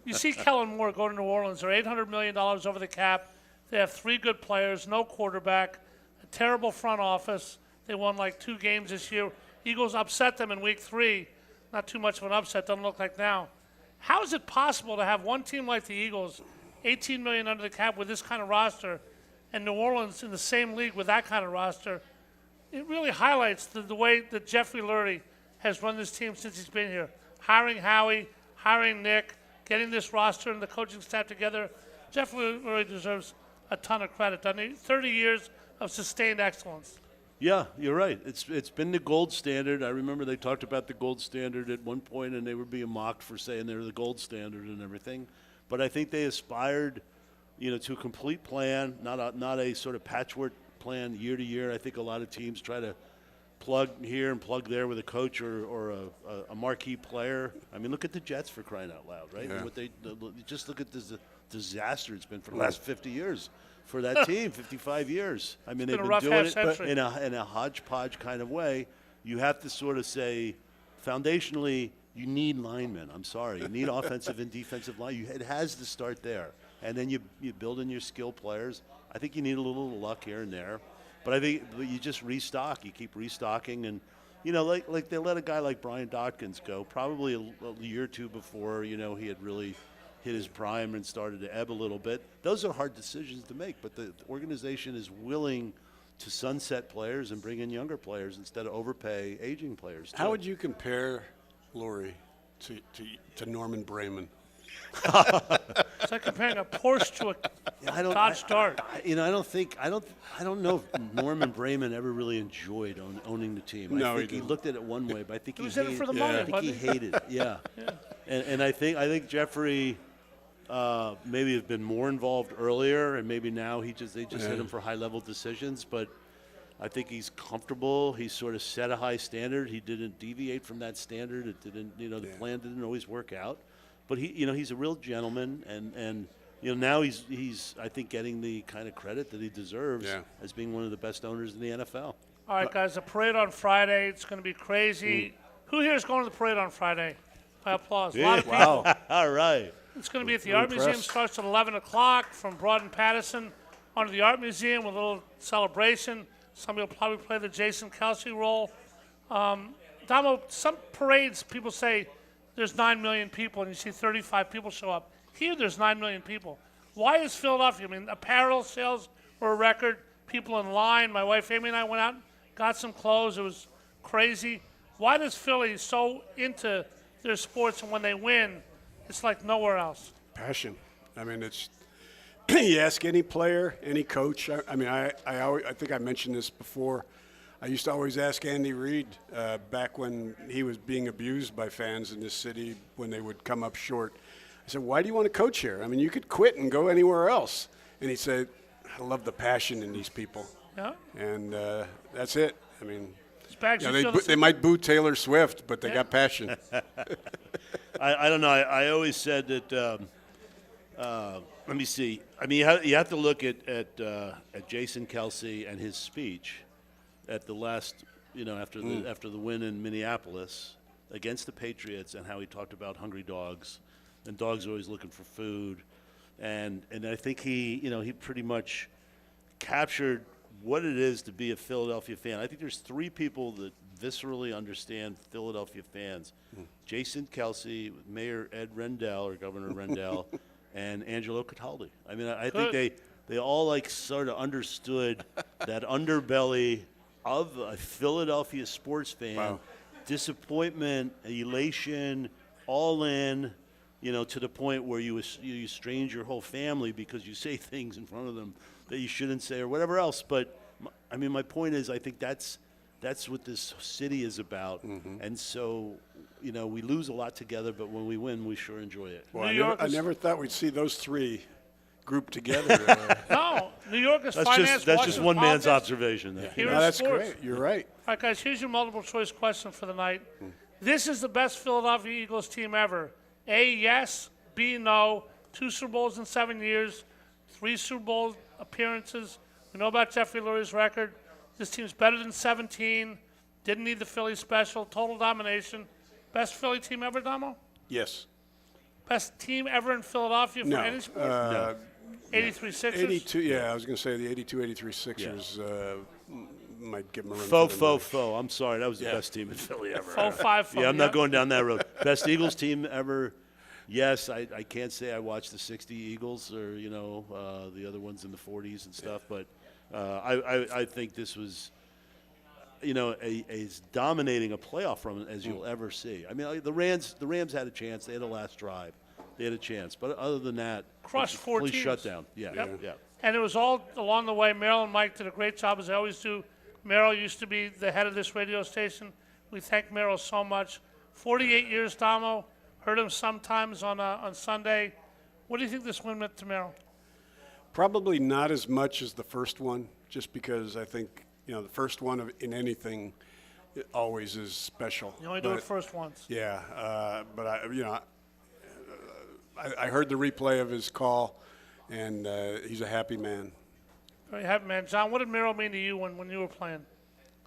you see Kellen Moore go to New Orleans. They're $800 million over the cap. They have 3 good players, no quarterback, a terrible front office. They won like 2 games this year. Eagles upset them in week 3. Not too much of an upset, doesn't look like now. How is it possible to have one team like the Eagles, $18 million under the cap with this kind of roster, and New Orleans in the same league with that kind of roster? It really highlights the way that Jeffrey Lurie has run this team since he's been here. Hiring Howie, hiring Nick, getting this roster and the coaching staff together. Jeffrey Lurie deserves a ton of credit, doesn't he? 30 years of sustained excellence. Yeah, you're right. It's been the gold standard. I remember they talked about the gold standard at one point, and they were being mocked for saying they're the gold standard and everything. But I think they aspired, to a complete plan, not a sort of patchwork plan year to year. I think a lot of teams try to plug here and plug there with a coach or a marquee player. I mean, look at the Jets, for crying out loud, right? Yeah. And just look at this disaster it's been for the last 50 years. For that team, 55 years. I mean, they've been doing it in a hodgepodge kind of way. You have to sort of say, foundationally, you need linemen. I'm sorry. You need offensive and defensive line. It has to start there. And then you build in your skill players. I think you need a little luck here and there. But I think you just restock. You keep restocking. And, like they let a guy like Brian Dawkins go probably a year or two before, he had really hit his prime and started to ebb a little bit. Those are hard decisions to make. But the organization is willing to sunset players and bring in younger players instead of overpay aging players, too. How would you compare Lurie to Norman Bremen? It's like comparing a Porsche to a Dodge Dart. I don't know if Norman Bremen ever really enjoyed owning the team. No, I think he he looked at it one way, but I think He was in it for the money, I think he hated it. Yeah. And I think Jeffrey maybe have been more involved earlier, and maybe now they just hit him for high-level decisions. But I think he's comfortable. He sort of set a high standard. He didn't deviate from that standard. It didn't, the plan didn't always work out. But he's a real gentleman, and now he's I think getting the kind of credit that he deserves as being one of the best owners in the NFL. All right, guys, the parade on Friday. It's going to be crazy. Who here is going to the parade on Friday? By applause. A lot of people. Wow. All right. It's going to be at the Art Museum. Starts at 11 o'clock from Broad and Patterson onto the Art Museum with a little celebration. Somebody will probably play the Jason Kelsey role. Damo, some parades, people say there's 9 million people, and you see 35 people show up. Here, there's 9 million people. Why is Philadelphia? I mean, apparel sales were a record. People in line. My wife Amy and I went out, got some clothes. It was crazy. Why does Philly so into their sports, and when they win, it's like nowhere else? Passion. I mean, it's you ask any player, any coach. I think I mentioned this before. I used to always ask Andy Reid back when he was being abused by fans in this city when they would come up short. I said, "Why do you want to coach here? I mean, you could quit and go anywhere else." And he said, "I love the passion in these people." Yeah. And that's it. I mean, they might boo Taylor Swift, but they got passion. I don't know. I always said that. Let me see. I mean, you have to look at Jason Kelsey and his speech at the last, after the win in Minneapolis against the Patriots, and how he talked about hungry dogs, and dogs are always looking for food, and I think he pretty much captured what it is to be a Philadelphia fan. I think there's 3 people that viscerally understand Philadelphia fans: Jason Kelsey, Mayor Ed Rendell, or Governor Rendell, and Angelo Cataldi. I mean, I think they all sort of understood that underbelly of a Philadelphia sports fan. Wow. Disappointment, elation, all in, to the point where you estrange your whole family because you say things in front of them that you shouldn't say or whatever else. But I mean, my point is, I think that's what this city is about. And so, we lose a lot together, but when we win, we sure enjoy it. Well, I never thought we'd see those 3 grouped together. No, New York is finance. That's just one man's observation there. Here that's sports. great. You're right. All right, guys, here's your multiple choice question for the night. This is the best Philadelphia Eagles team ever. A, yes. B, no. 2 Super Bowls in 7 years. 3 Super Bowl appearances. We know about Jeffrey Lurie's record. This team's better than 17. Didn't need the Philly special. Total domination. Best Philly team ever, Damo? Yes. Best team ever in Philadelphia for any sport? No. 83 Sixers? 82, yeah, I was going to say the 82-83 Sixers might give them a run. Faux. I'm sorry, that was the best team in Philly ever. Faux 5. Yeah, I'm not going down that road. Best Eagles team ever. Yes, I can't say I watched the 60 Eagles or, the other ones in the 40s and stuff, but I think this was, as dominating a playoff run as you'll ever see. I mean, the Rams had a chance. They had a last drive. They had a chance. But other than that, crushed 4 teams. Shutdown. Yeah. And it was all along the way. Merrill and Mike did a great job, as they always do. Merrill used to be the head of this radio station. We thank Merrill so much. 48 years, Damo. Heard him sometimes on Sunday. What do you think this win meant to Merrill? Probably not as much as the first one, just because I think, the first one in anything always is special. You only do it first once. Yeah, but I heard the replay of his call, and he's a happy man. Very happy man. John, what did Merrill mean to you when you were playing?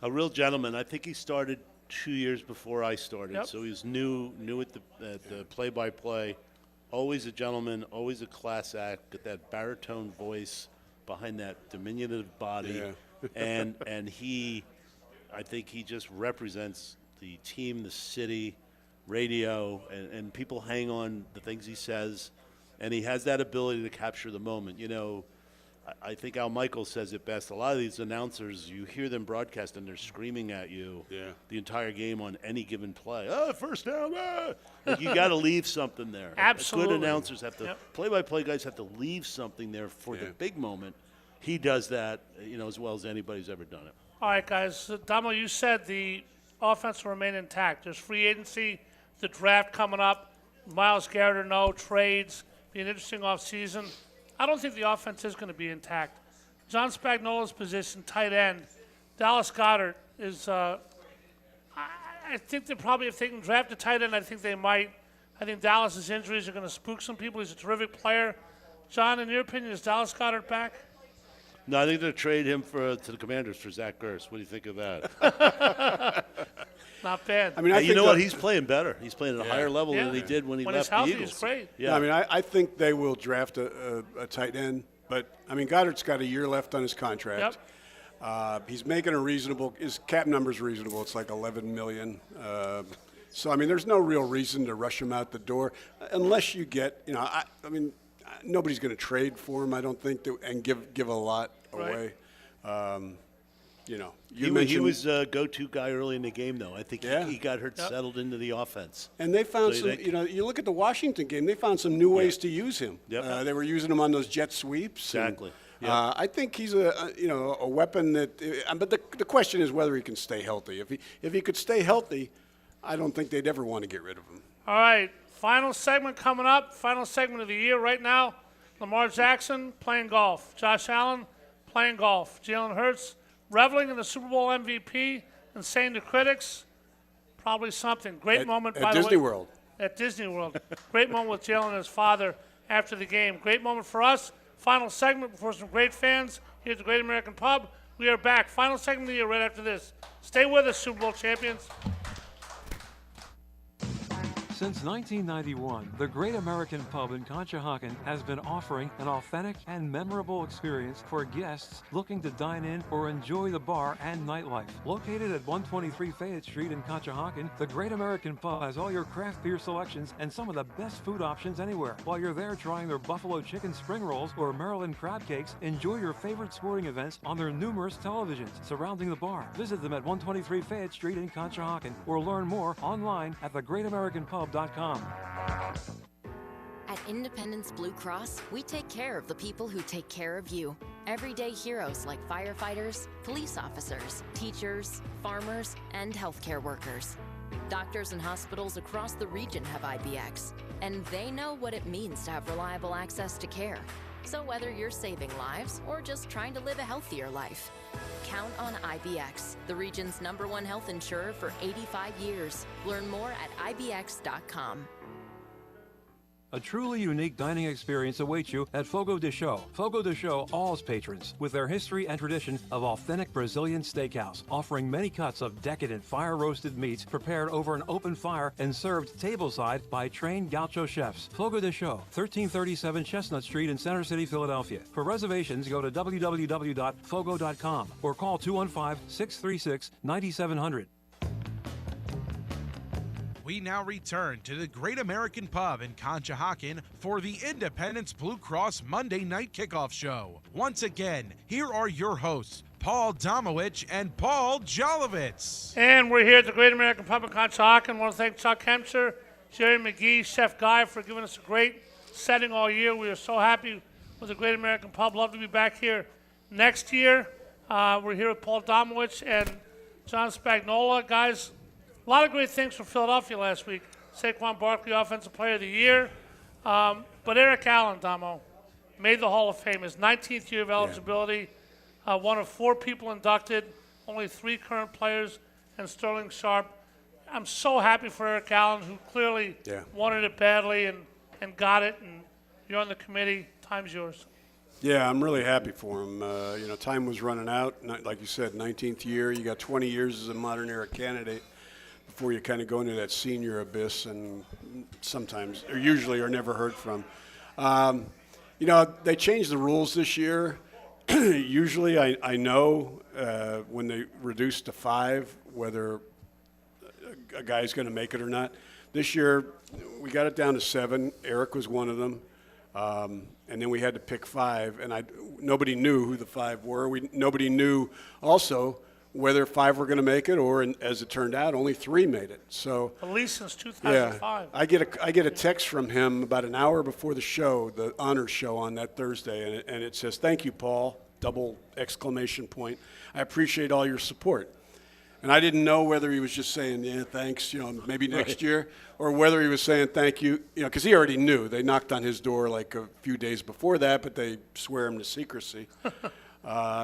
A real gentleman. I think he started 2 years before I started, Yep. so he was new at the play-by-play. Always a gentleman, always a class act, with that baritone voice behind that diminutive body, and I think he just represents the team, the city, radio, and people hang on the things he says, and he has that ability to capture the moment. You know, I think Al Michaels says it best. A lot of these announcers, you hear them broadcast and they're screaming at you the entire game on any given play. Oh, first down! Like, you got to leave something there. Absolutely. Good announcers have to, play-by-play guys have to leave something there for the big moment. He does that, as well as anybody's ever done it. All right, guys. Damo, you said the offense will remain intact. There's free agency, the draft coming up, Myles Garrett or no, trades, be an interesting offseason. I don't think the offense is going to be intact. John Spagnola's position, tight end, Dallas Goedert is, I think they probably, if they can draft a tight end, I think they might. I think Dallas's injuries are going to spook some people. He's a terrific player. John, in your opinion, is Dallas Goedert back? No, I think they'll trade him to the Commanders for Zach Ertz. What do you think of that? Not bad. I mean, you know what? He's playing better. He's playing at a higher level than he did when he when left he's healthy, the Eagles. he's great. Yeah, I mean, I think they will draft a tight end, but I mean, Goddard's got a year left on his contract. He's making his cap number's reasonable. It's like $11 million. So I mean, there's no real reason to rush him out the door unless you get, I mean, nobody's going to trade for him, I don't think, and give a lot away. He was a go-to guy early in the game, though. I think he got settled into the offense. And they found you look at the Washington game, they found some new ways to use him. They were using him on those jet sweeps. Exactly. I think he's a weapon that. But the question is whether he can stay healthy. If he could stay healthy, I don't think they'd ever want to get rid of him. All right, final segment coming up. Final segment of the year right now. Lamar Jackson playing golf. Josh Allen playing golf. Jalen Hurts reveling in the Super Bowl MVP and saying to critics, probably something. Great moment, by the way. At Disney World. At Disney World. Great moment with Jalen and his father after the game. Great moment for us. Final segment before some great fans here at the Great American Pub. We are back. Final segment of the year right after this. Stay with us, Super Bowl champions. Since 1991, the Great American Pub in Conshohocken has been offering an authentic and memorable experience for guests looking to dine in or enjoy the bar and nightlife. Located at 123 Fayette Street in Conshohocken, the Great American Pub has all your craft beer selections and some of the best food options anywhere. While you're there trying their buffalo chicken spring rolls or Maryland crab cakes, enjoy your favorite sporting events on their numerous televisions surrounding the bar. Visit them at 123 Fayette Street in Conshohocken or learn more online at thegreatamericanpub.com. At Independence Blue Cross, we take care of the people who take care of you. Everyday heroes like firefighters, police officers, teachers, farmers, and healthcare workers. Doctors and hospitals across the region have IBX, and they know what it means to have reliable access to care. So whether you're saving lives or just trying to live a healthier life, count on IBX, the region's #1 health insurer for 85 years. Learn more at IBX.com. A truly unique dining experience awaits you at Fogo de Chão. Fogo de Chão awes patrons with their history and tradition of authentic Brazilian steakhouse, offering many cuts of decadent fire-roasted meats prepared over an open fire and served tableside by trained gaucho chefs. Fogo de Chão, 1337 Chestnut Street in Center City, Philadelphia. For reservations, go to www.fogo.com or call 215-636-9700. We now return to the Great American Pub in Conshohocken for the Independence Blue Cross Monday Night Kickoff Show. Once again, here are your hosts, Paul Domowitch and Paul Jolovitz. And we're here at the Great American Pub in Conshohocken. I want to thank Chuck Hemsher, Jerry McGee, Chef Guy for giving us a great setting all year. We are so happy with the Great American Pub. Love to be back here next year. We're here with Paul Domowitch and John Spagnola. Guys, a lot of great things from Philadelphia last week. Saquon Barkley, Offensive Player of the Year. But Eric Allen, Damo, made the Hall of Fame. His 19th year of eligibility. One of 4 people inducted, only 3 current players, and Sterling Sharp. I'm so happy for Eric Allen, who clearly wanted it badly and got it. And you're on the committee. Time's yours. Yeah, I'm really happy for him. Time was running out. Like you said, 19th year. You got 20 years as a modern era candidate. before you kind of go into that senior abyss, and sometimes, or usually, are never heard from. They changed the rules this year. Usually, I know when they reduce to 5 whether a guy's going to make it or not. This year, we got it down to 7. Eric was one of them. And then we had to pick 5, and nobody knew who the 5 were. Nobody knew also whether 5 were going to make it, or as it turned out, only 3 made it. So at least since 2005. I get a text from him about an hour before the show, the honors show on that Thursday, and it says, "Thank you, Paul!" Double exclamation point. I appreciate all your support. And I didn't know whether he was just saying, "Yeah, thanks, maybe next year," or whether he was saying thank you, because he already knew. They knocked on his door like a few days before that, but they swear him to secrecy.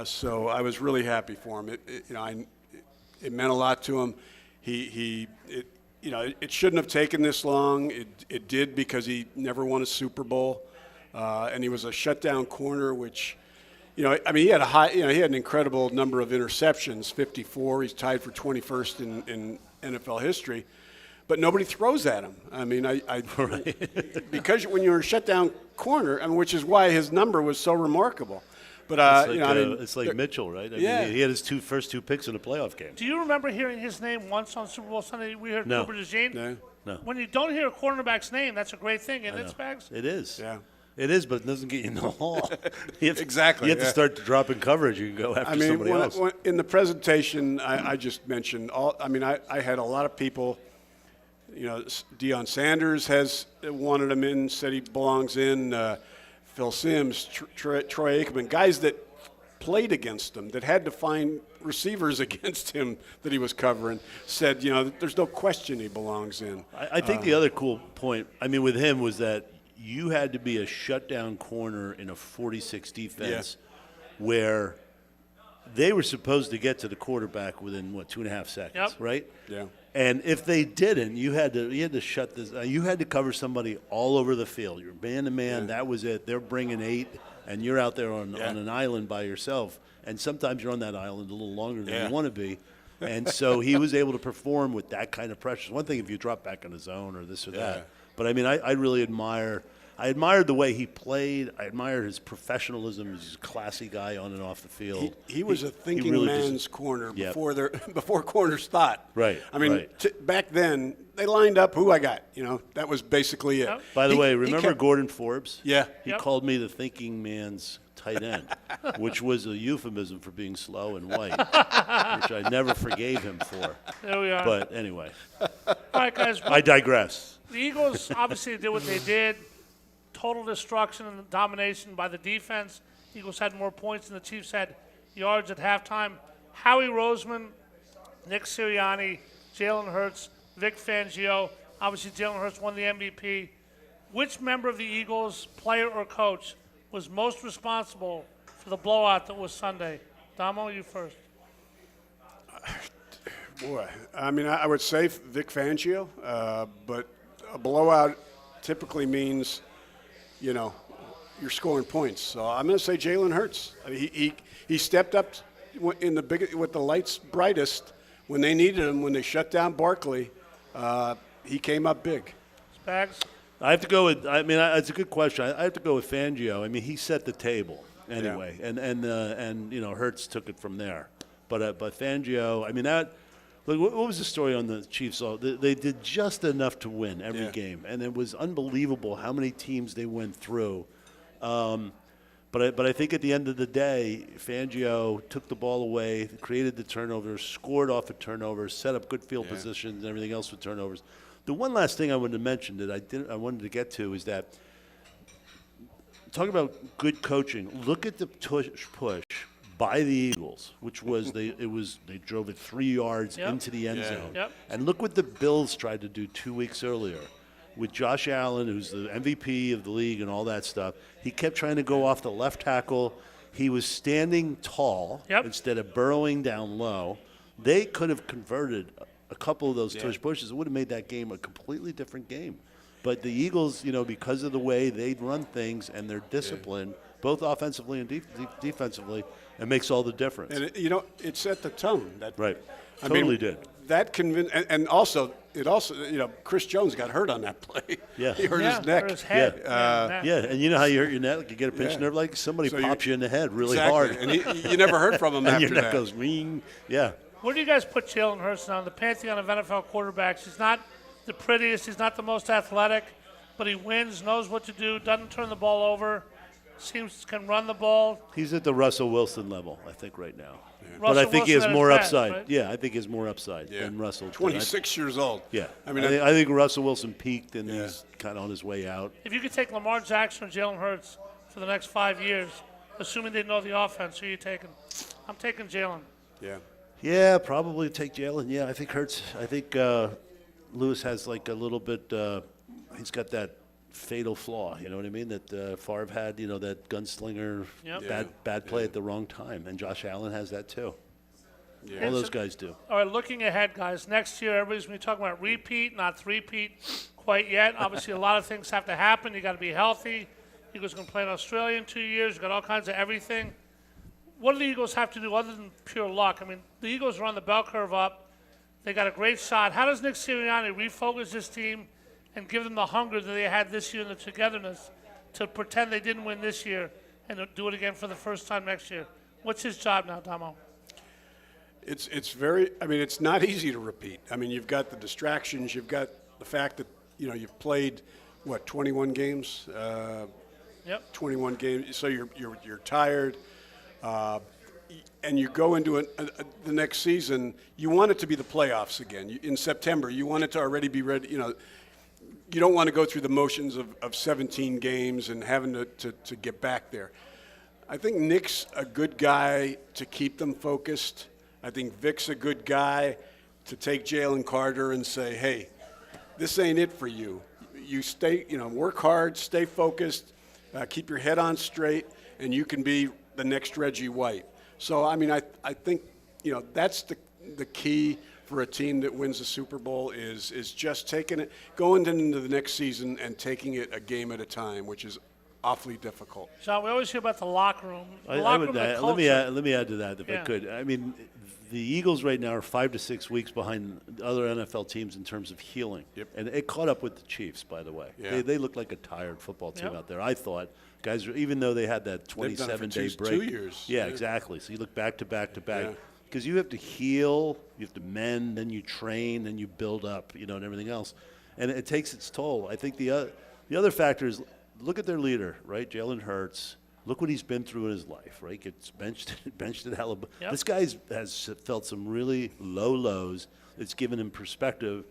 So I was really happy for him. It meant a lot to him. It shouldn't have taken this long. It did, because he never won a Super Bowl, and he was a shutdown corner, which. He had he had an incredible number of interceptions, 54. He's tied for 21st in NFL history, but nobody throws at him. Because when you're a shutdown corner, which is why his number was so remarkable. But it's like Mitchell, right? He had his first two picks in a playoff game. Do you remember hearing his name once on Super Bowl Sunday? We heard Cooper DeJean. No. When you don't hear a cornerback's name, that's a great thing, isn't it, Spags? It is. Yeah. It is, but it doesn't get you in the hall. Exactly. You have to start dropping coverage. You can go after somebody else. In the presentation, I just mentioned I had a lot of people. Deion Sanders has wanted him in, said he belongs in. Phil Simms, Troy Aikman, guys that played against him, that had to find receivers against him that he was covering, said, there's no question he belongs in. I think the other cool point, with him, was that you had to be a shutdown corner in a 46 defense where they were supposed to get to the quarterback within, 2.5 seconds, right? Yeah. And if they didn't, you had to shut this. You had to cover somebody all over the field. You're man-to-man. That was it. They're bringing 8, and you're out there on an island by yourself. And sometimes you're on that island a little longer than you want to be. And so he was able to perform with that kind of pressure. It's one thing if you drop back in the zone or this or that. But, I really admired the way he played. I admired his professionalism. He's a classy guy on and off the field. He was a thinking man's corner before corners thought. Right. Back then, they lined up who I got. That was basically it. By the way, remember Gordon Forbes? Yeah. He called me the thinking man's tight end, which was a euphemism for being slow and white, which I never forgave him for. There we are. But anyway. All right, guys. I digress. The Eagles obviously did what they did. Total destruction and domination by the defense. Eagles had more points than the Chiefs had yards at halftime. Howie Roseman, Nick Sirianni, Jalen Hurts, Vic Fangio. Obviously, Jalen Hurts won the MVP. Which member of the Eagles, player or coach, was most responsible for the blowout that was Sunday? Damo, you first. Boy, I would say Vic Fangio, but a blowout typically means, you're scoring points. So I'm going to say Jalen Hurts. He stepped up with the lights brightest when they needed him. When they shut down Barkley, he came up big. Spags? I have to go with. It's a good question. I have to go with Fangio. He set the table anyway, and Hurts took it from there. But Fangio, that. What was the story on the Chiefs? They did just enough to win every game, and it was unbelievable how many teams they went through. But I think at the end of the day, Fangio took the ball away, created the turnovers, scored off of turnovers, set up good field positions, and everything else with turnovers. The one last thing I wanted to mention that I wanted to get to is that talking about good coaching. Look at the push by the Eagles, which was they drove it 3 yards into the end zone. Yep. And look what the Bills tried to do 2 weeks earlier with Josh Allen, who's the MVP of the league and all that stuff. He kept trying to go off the left tackle. He was standing tall instead of burrowing down low. They could have converted a couple of those tush pushes. It would have made that game a completely different game. But the Eagles, because of the way they run things and their discipline, both offensively and defensively, it makes all the difference. And it set the tone. Right. Totally did. that convinced, and also Chris Jones got hurt on that play. Yeah. He hurt his neck. Hurt his head. Yeah, and you know how you hurt your neck? Like you get a pinched nerve, like somebody So pops you in the head really exactly. hard. And you never heard from him and after your neck that. goes ring. Yeah. Where do you guys put Jalen Hurts now? The pantheon of NFL quarterbacks. He's not the prettiest. He's not the most athletic, but he wins, knows what to do, doesn't turn the ball over, can run the ball. He's at the Russell Wilson level, I think, right now. Russell But I think he Wilson has at more his best, upside. right? Yeah, I think he has more upside Yeah. than Russell. 26 years old. Yeah. I mean, I think Russell Wilson peaked and he's kind of on his way out. If you could take Lamar Jackson or Jalen Hurts for the next 5 years, assuming they know the offense, who are you taking? I'm taking Jalen. yeah. Yeah, probably take Jalen. Yeah, I think Hurts. I think Lewis has like a little bit. He's got that fatal flaw. You know what I mean? That Favre had. You know, that gunslinger, Yep. bad play at the wrong time, and Josh Allen has that too. Yeah. All those guys do. All right, looking ahead, guys. Next year, everybody's going to be talking about repeat, not three-peat quite yet. Obviously, a lot of things have to happen. You got to be healthy. Eagles going to play in Australia in 2 years. You got all kinds of everything. What do the Eagles have to do other than pure luck? I mean, the Eagles run the bell curve up. They got a great shot. How does Nick Sirianni refocus this team and give them the hunger that they had this year and the togetherness to pretend they didn't win this year and do it again for the first time next year? What's his job now, Domo? It's very. I mean, it's not easy to repeat. I mean, you've got the distractions. You've got the fact that you've played 21 games. Yep. 21 games. So you're tired, and you go into the next season. You want it to be the playoffs again in September. You want it to already be ready. You don't want to go through the motions of 17 games and having to get back there. I think Nick's a good guy to keep them focused. I think Vic's a good guy to take Jalen Carter and say, hey, this ain't it for you. You stay, work hard, stay focused, keep your head on straight, and you can be the next Reggie White. So, I mean, I think, that's the key for a team that wins the Super Bowl is just going into the next season and taking it a game at a time, which is awfully difficult. John, we always hear about the locker room. The I locker would room, the let culture. me add to that if I could. I mean, the Eagles right now are 5 to 6 weeks behind other NFL teams in terms of healing. Yep. And it caught up with the Chiefs, by the way. Yeah. They look like a tired football team Yep. out there. I thought guys, even though they had that They've done it for 27-day break, 2 years. Yeah, exactly. So you look back to back to back Yeah. because you have to heal, you have to mend, then you train, then you build up, and everything else, and it takes its toll. I think the other factor is look at their leader, right, Jalen Hurts. Look what he's been through in his life, right? Gets benched at Alabama. Yep. This guy has felt some really low lows. It's given him perspective,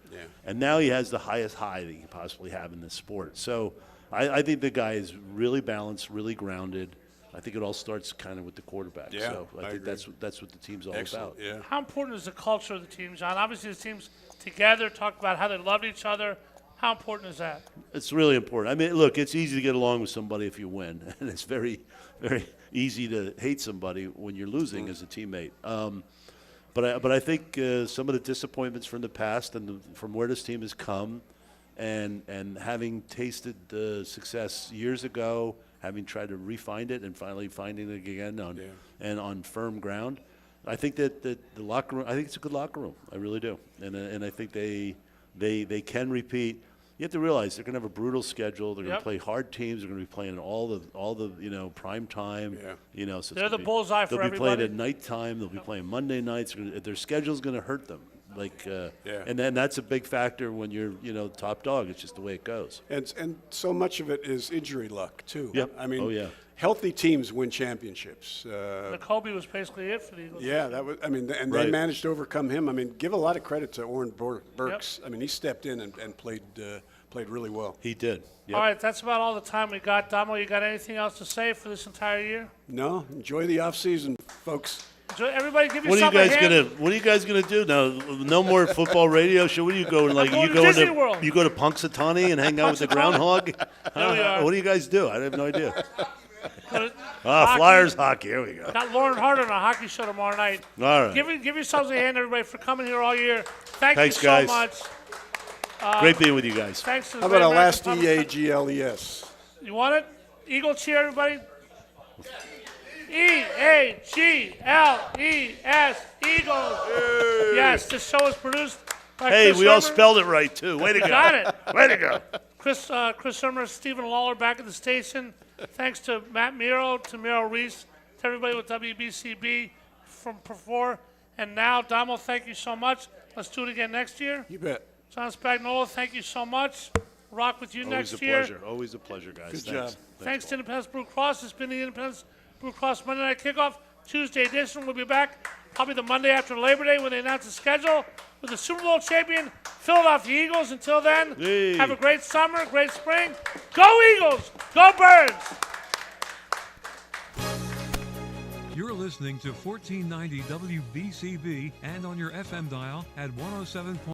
and now he has the highest high that you can possibly have in this sport. So I think the guy is really balanced, really grounded. I think it all starts kind of with the quarterback. Yeah, so I think agree. that's what the team's all Excellent. about. Yeah. How important is the culture of the team, John? Obviously, the team's together, talk about how they love each other. How important is that? It's really important. I mean, look, it's easy to get along with somebody if you win, and it's very, very easy to hate somebody when you're losing as a teammate. But I think some of the disappointments from the past and from where this team has come, and having tasted the success years ago, having tried to refine it and finally finding it again on firm ground, I think that the locker room. I think it's a good locker room. I really do, and I think they can repeat. You have to realize they're going to have a brutal schedule. They're going to play hard teams. They're going to be playing all the prime time. Yeah. So They're the bullseye for everybody. They'll be playing everybody. at nighttime. They'll be playing Monday nights. Their schedule's going to hurt them. Yeah. And then that's a big factor when you're top dog. It's just the way it goes. And so much of it is injury luck too. Yep. I mean, Oh, yeah. healthy teams win championships. Kobe was basically it for the Eagles. Yeah, that was. I mean, and Right. they managed to overcome him. I mean, give a lot of credit to Oren Burks. I mean, he stepped in and played really well. He did. Yep. All right, that's about all the time we got. Damo, you got anything else to say for this entire year? No, enjoy the off season, folks. Everybody give What are yourself you guys a hand. What are you guys gonna do now? No more football radio show. What are you going like? going You to go Disney into World. you go to Punxsutawney and hang out with the groundhog? There we are. What do you guys do? I have no idea. Hockey. Flyers hockey. Here we go. Got Lauren Hart on a hockey show tomorrow night. All right. Give yourselves a hand, everybody, for coming here all year. Thanks you so guys. much. Great being with you guys. Thanks to the How about Great a last American Public- EAGLES? You want it? Eagle cheer, everybody. E-A-G-L-E-S, Eagles. Yes, this show is produced by Hey, Chris we all Hermer. spelled it right, too. Way to go. Got it. Way to go. Chris Hermer, Stephen Lawler back at the station. Thanks to Matt Miro, to Miro Reese, to everybody with WBCB from before. And now, Domo, thank you so much. Let's do it again next year. You bet. John Spagnola, thank you so much. Rock with you next year. Always a pleasure, guys. Good Thanks. job. Thanks to Independence Blue Cross. It's been the Independence Blue Cross Monday Night Kickoff. Tuesday edition. We'll be back probably the Monday after Labor Day when they announce the schedule with the Super Bowl champion Philadelphia Eagles. Until then, have a great summer, great spring. Go Eagles! Go Birds! You're listening to 1490 WBCB and on your FM dial at 107.